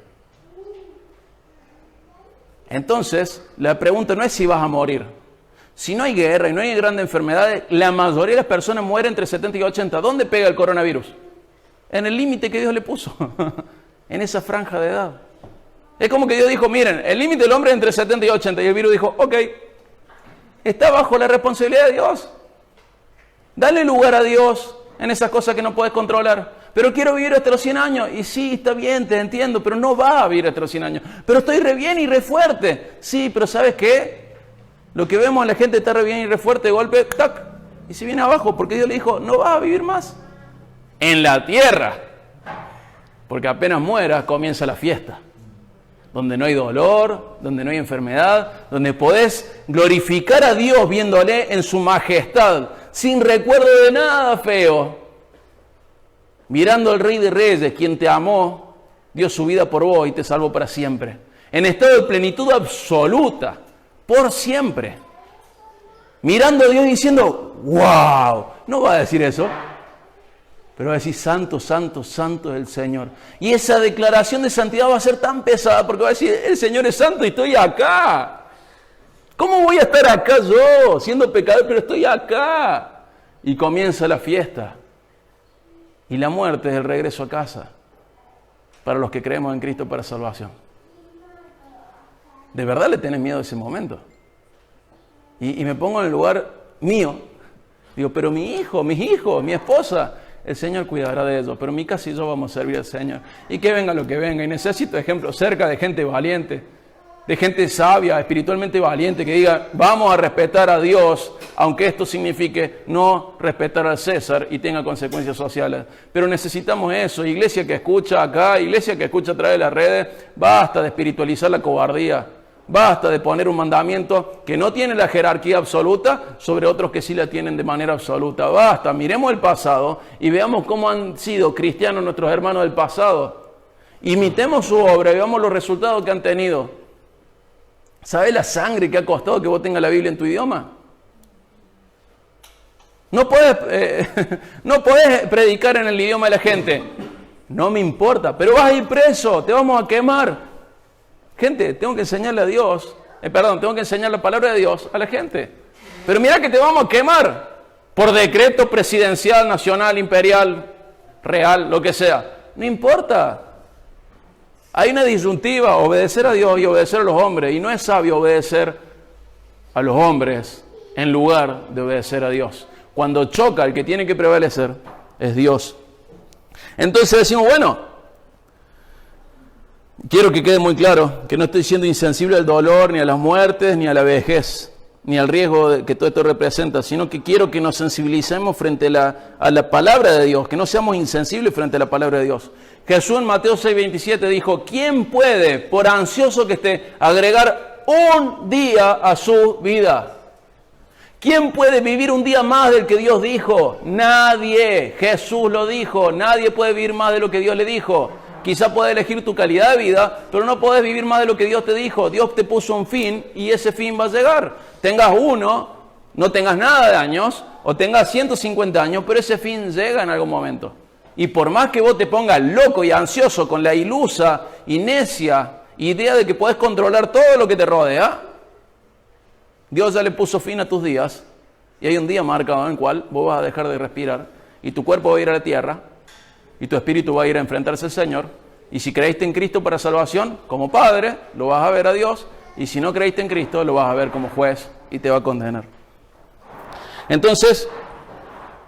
Entonces, la pregunta no es si vas a morir. Si no hay guerra y no hay grandes enfermedades, la mayoría de las personas mueren entre 70 y 80. ¿Dónde pega el coronavirus? En el límite que Dios le puso. En esa franja de edad. Es como que Dios dijo, miren, el límite del hombre es entre 70 y 80. Y el virus dijo, ok, está bajo la responsabilidad de Dios. Dale lugar a Dios en esas cosas que no puedes controlar. Pero quiero vivir hasta los 100 años. Y sí, está bien, te entiendo, pero no vas a vivir hasta los 100 años. Pero estoy re bien y re fuerte. Sí, pero ¿sabes qué? Lo que vemos, la gente está re bien y re fuerte, de golpe, ¡tac! Y se viene abajo, porque Dios le dijo, no vas a vivir más. En la tierra. Porque apenas mueras, comienza la fiesta. Donde no hay dolor, donde no hay enfermedad, donde podés glorificar a Dios viéndole en su majestad, sin recuerdo de nada feo. Mirando al Rey de Reyes, quien te amó, dio su vida por vos y te salvó para siempre. En estado de plenitud absoluta, por siempre. Mirando a Dios diciendo, wow, no va a decir eso. Pero va a decir, santo, santo, santo es el Señor. Y esa declaración de santidad va a ser tan pesada porque va a decir, el Señor es santo y estoy acá. ¿Cómo voy a estar acá yo, siendo pecador, pero estoy acá? Y comienza la fiesta. Y la muerte es el regreso a casa para los que creemos en Cristo para salvación. ¿De verdad le tenés miedo a ese momento? Y me pongo en el lugar mío. Digo, pero mi hijo, mis hijos, mi esposa... El Señor cuidará de ellos, pero mi casa y yo vamos a servir al Señor. Y que venga lo que venga. Y necesito ejemplos cerca de gente valiente, de gente sabia, espiritualmente valiente, que diga, vamos a respetar a Dios, aunque esto signifique no respetar al César y tenga consecuencias sociales. Pero necesitamos eso. Iglesia que escucha acá, iglesia que escucha a través de las redes, basta de espiritualizar la cobardía. Basta de poner un mandamiento que no tiene la jerarquía absoluta sobre otros que sí la tienen de manera absoluta. Basta, miremos el pasado y veamos cómo han sido cristianos nuestros hermanos del pasado. Imitemos su obra y veamos los resultados que han tenido. ¿Sabes la sangre que ha costado que vos tengas la Biblia en tu idioma? No puedes predicar en el idioma de la gente. No me importa, pero vas a ir preso, te vamos a quemar. Gente, tengo que enseñarle a Dios, tengo que enseñar la palabra de Dios a la gente. Pero mira que te vamos a quemar por decreto presidencial, nacional, imperial, real, lo que sea. No importa. Hay una disyuntiva, obedecer a Dios y obedecer a los hombres. Y no es sabio obedecer a los hombres en lugar de obedecer a Dios. Cuando choca, el que tiene que prevalecer es Dios. Entonces decimos, bueno, quiero que quede muy claro que no estoy siendo insensible al dolor, ni a las muertes, ni a la vejez, ni al riesgo que todo esto representa, sino que quiero que nos sensibilicemos frente a la palabra de Dios, que no seamos insensibles frente a la palabra de Dios. Jesús en Mateo 6:27 dijo, ¿quién puede, por ansioso que esté, agregar un día a su vida? ¿Quién puede vivir un día más del que Dios dijo? Nadie. Jesús lo dijo, nadie puede vivir más de lo que Dios le dijo. Quizá puedes elegir tu calidad de vida, pero no puedes vivir más de lo que Dios te dijo. Dios te puso un fin y ese fin va a llegar. Tengas uno, no tengas nada de años, o tengas 150 años, pero ese fin llega en algún momento. Y por más que vos te pongas loco y ansioso con la ilusa y necia idea de que podés controlar todo lo que te rodea, Dios ya le puso fin a tus días y hay un día marcado en el cual vos vas a dejar de respirar y tu cuerpo va a ir a la tierra. Y tu espíritu va a ir a enfrentarse al Señor. Y si creíste en Cristo para salvación, como Padre, lo vas a ver a Dios. Y si no creíste en Cristo, lo vas a ver como juez y te va a condenar. Entonces,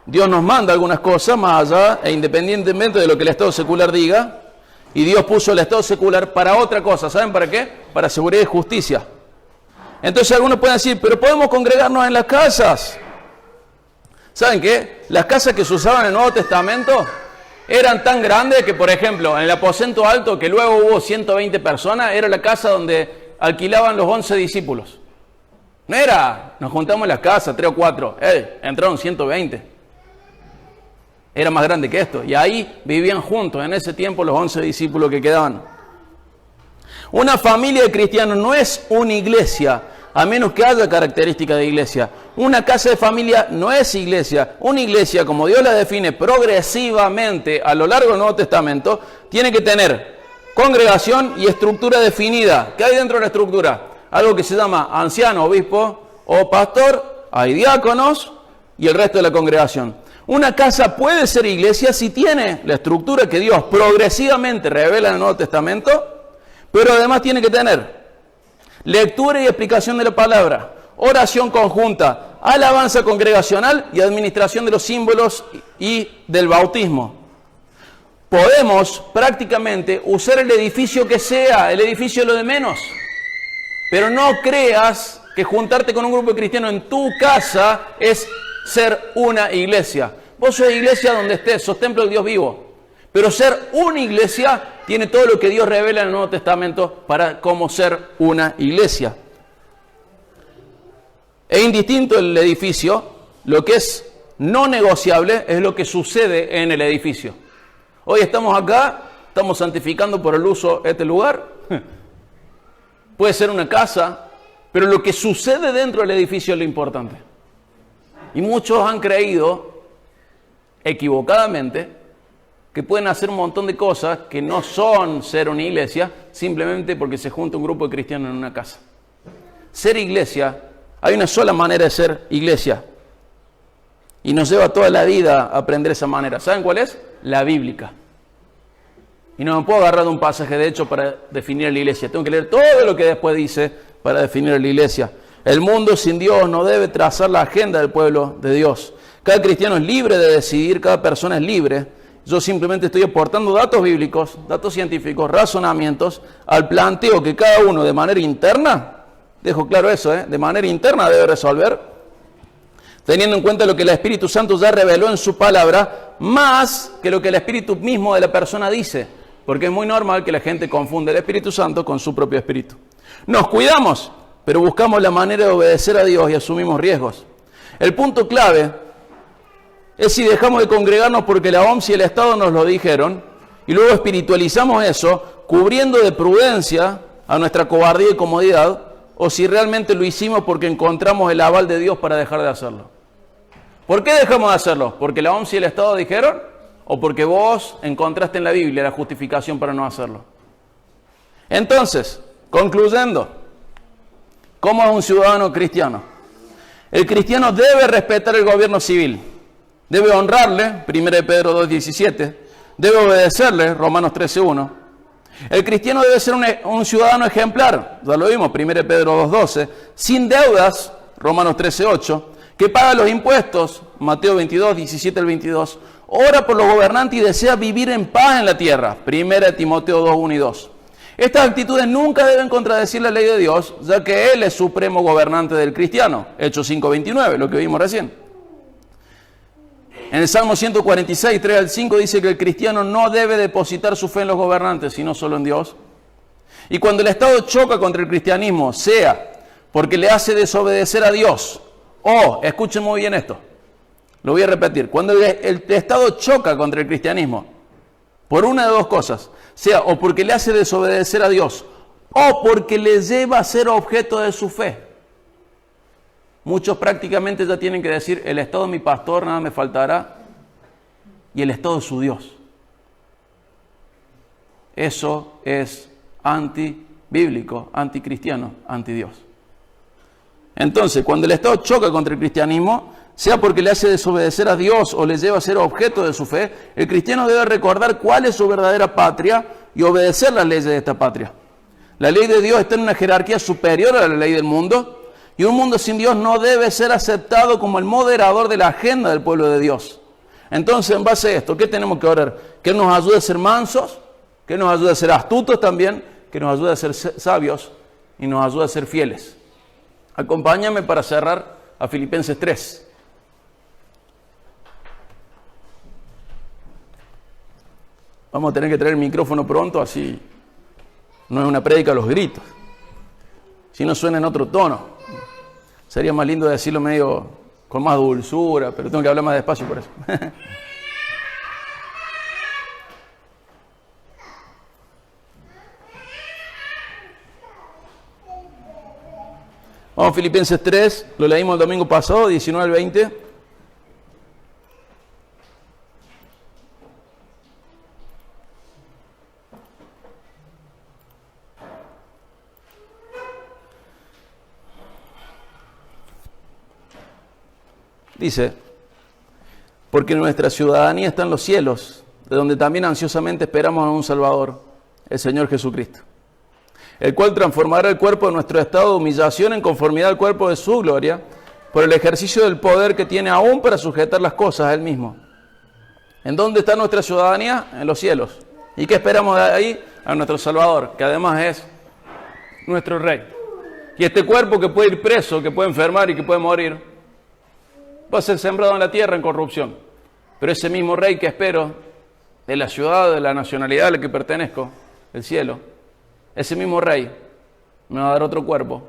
Dios nos manda algunas cosas más allá e independientemente de lo que el Estado secular diga. Y Dios puso el Estado secular para otra cosa. ¿Saben para qué? Para seguridad y justicia. Entonces algunos pueden decir, pero podemos congregarnos en las casas. ¿Saben qué? Las casas que se usaban en el Nuevo Testamento eran tan grandes que, por ejemplo, en el aposento alto, que luego hubo 120 personas, era la casa donde alquilaban los 11 discípulos. No era, nos juntamos en la casa, 3 o 4, entraron 120. Era más grande que esto. Y ahí vivían juntos, en ese tiempo, los 11 discípulos que quedaban. Una familia de cristianos no es una iglesia, a menos que haya características de iglesia. Una casa de familia no es iglesia. Una iglesia, como Dios la define progresivamente a lo largo del Nuevo Testamento, tiene que tener congregación y estructura definida. ¿Qué hay dentro de la estructura? Algo que se llama anciano, obispo o pastor, hay diáconos y el resto de la congregación. Una casa puede ser iglesia si tiene la estructura que Dios progresivamente revela en el Nuevo Testamento, pero además tiene que tener lectura y explicación de la palabra, oración conjunta, alabanza congregacional y administración de los símbolos y del bautismo. Podemos prácticamente usar el edificio que sea, el edificio es lo de menos, pero no creas que juntarte con un grupo de cristianos en tu casa es ser una iglesia. Vos sos iglesia donde estés, sos templo del Dios vivo. Pero ser una iglesia tiene todo lo que Dios revela en el Nuevo Testamento para cómo ser una iglesia. Es indistinto el edificio, lo que es no negociable es lo que sucede en el edificio. Hoy estamos acá, estamos santificando por el uso de este lugar. Puede ser una casa, pero lo que sucede dentro del edificio es lo importante. Y muchos han creído, equivocadamente, que pueden hacer un montón de cosas que no son ser una iglesia, simplemente porque se junta un grupo de cristianos en una casa. Ser iglesia, hay una sola manera de ser iglesia. Y nos lleva toda la vida a aprender esa manera. ¿Saben cuál es? La bíblica. Y no me puedo agarrar de un pasaje de hecho para definir la iglesia. Tengo que leer todo lo que después dice para definir la iglesia. El mundo sin Dios no debe trazar la agenda del pueblo de Dios. Cada cristiano es libre de decidir, cada persona es libre. Yo simplemente estoy aportando datos bíblicos, datos científicos, razonamientos al planteo que cada uno de manera interna, dejo claro eso, de manera interna debe resolver, teniendo en cuenta lo que el Espíritu Santo ya reveló en su palabra, más que lo que el Espíritu mismo de la persona dice, porque es muy normal que la gente confunde el Espíritu Santo con su propio espíritu. Nos cuidamos, pero buscamos la manera de obedecer a Dios y asumimos riesgos. El punto clave es si dejamos de congregarnos porque la OMS y el Estado nos lo dijeron, y luego espiritualizamos eso, cubriendo de prudencia a nuestra cobardía y comodidad, o si realmente lo hicimos porque encontramos el aval de Dios para dejar de hacerlo. ¿Por qué dejamos de hacerlo? ¿Porque la OMS y el Estado dijeron? ¿O porque vos encontraste en la Biblia la justificación para no hacerlo? Entonces, concluyendo, ¿cómo es un ciudadano cristiano? El cristiano debe respetar el gobierno civil. Debe honrarle, 1 Pedro 2:17, debe obedecerle, Romanos 13:1. El cristiano debe ser un ciudadano ejemplar, ya lo vimos, 1 Pedro 2:12, sin deudas, Romanos 13:8, que paga los impuestos, Mateo 22:17 al 22, ora por los gobernantes y desea vivir en paz en la tierra, 1 Timoteo 2:1 y 2. Estas actitudes nunca deben contradecir la ley de Dios, ya que Él es supremo gobernante del cristiano, Hechos 5:29, lo que vimos recién. En el Salmo 146, 3 al 5 dice que el cristiano no debe depositar su fe en los gobernantes, sino solo en Dios. Y cuando el Estado choca contra el cristianismo, sea porque le hace desobedecer a Dios, o, escuchen muy bien esto, lo voy a repetir, cuando el Estado choca contra el cristianismo, por una de dos cosas, sea o porque le hace desobedecer a Dios, o porque le lleva a ser objeto de su fe. Muchos prácticamente ya tienen que decir, el Estado es mi pastor, nada me faltará, y el Estado es su Dios. Eso es antibíblico, anticristiano, antidios. Entonces, cuando el Estado choca contra el cristianismo, sea porque le hace desobedecer a Dios o le lleva a ser objeto de su fe, el cristiano debe recordar cuál es su verdadera patria y obedecer las leyes de esta patria. La ley de Dios está en una jerarquía superior a la ley del mundo, y un mundo sin Dios no debe ser aceptado como el moderador de la agenda del pueblo de Dios. Entonces, en base a esto, ¿qué tenemos que orar? Que Él nos ayude a ser mansos, que nos ayude a ser astutos también, que nos ayude a ser sabios y nos ayude a ser fieles. Acompáñame para cerrar a Filipenses 3. Vamos a tener que traer el micrófono pronto, así no es una prédica a los gritos. Si no suena en otro tono. Sería más lindo decirlo medio con más dulzura, pero tengo que hablar más despacio por eso. Vamos a Filipenses 3, lo leímos el domingo pasado, 19 al 20. Dice, porque nuestra ciudadanía está en los cielos, de donde también ansiosamente esperamos a un Salvador, el Señor Jesucristo, el cual transformará el cuerpo de nuestro estado de humillación en conformidad al cuerpo de su gloria, por el ejercicio del poder que tiene aún para sujetar las cosas a Él mismo. ¿En dónde está nuestra ciudadanía? En los cielos. ¿Y qué esperamos de ahí? A nuestro Salvador, que además es nuestro Rey. Y este cuerpo que puede ir preso, que puede enfermar y que puede morir, va a ser sembrado en la tierra en corrupción. Pero ese mismo Rey que espero, de la ciudad, de la nacionalidad a la que pertenezco, el cielo, ese mismo Rey me va a dar otro cuerpo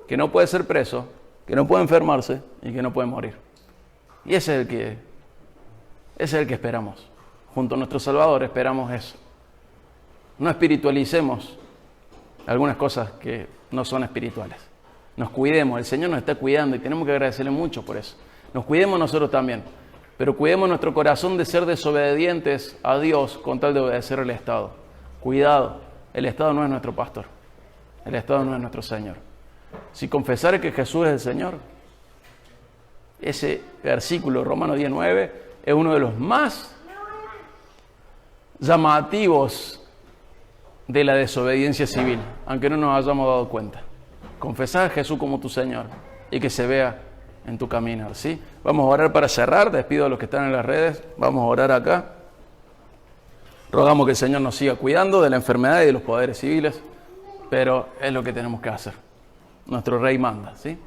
que no puede ser preso, que no puede enfermarse y que no puede morir. Y ese es el que esperamos. Junto a nuestro Salvador esperamos eso. No espiritualicemos algunas cosas que no son espirituales. Nos cuidemos, el Señor nos está cuidando y tenemos que agradecerle mucho por eso. Nos cuidemos nosotros también, pero cuidemos nuestro corazón de ser desobedientes a Dios con tal de obedecer al Estado. Cuidado, el Estado no es nuestro pastor, el Estado no es nuestro Señor. Si confesare que Jesús es el Señor, ese versículo, Romanos 10:9, es uno de los más llamativos de la desobediencia civil, aunque no nos hayamos dado cuenta. Confesar a Jesús como tu Señor y que se vea en tu caminar, ¿sí? Vamos a orar para cerrar. Despido a los que están en las redes. Vamos a orar acá. Rogamos que el Señor nos siga cuidando de la enfermedad y de los poderes civiles, pero es lo que tenemos que hacer. Nuestro Rey manda, ¿sí?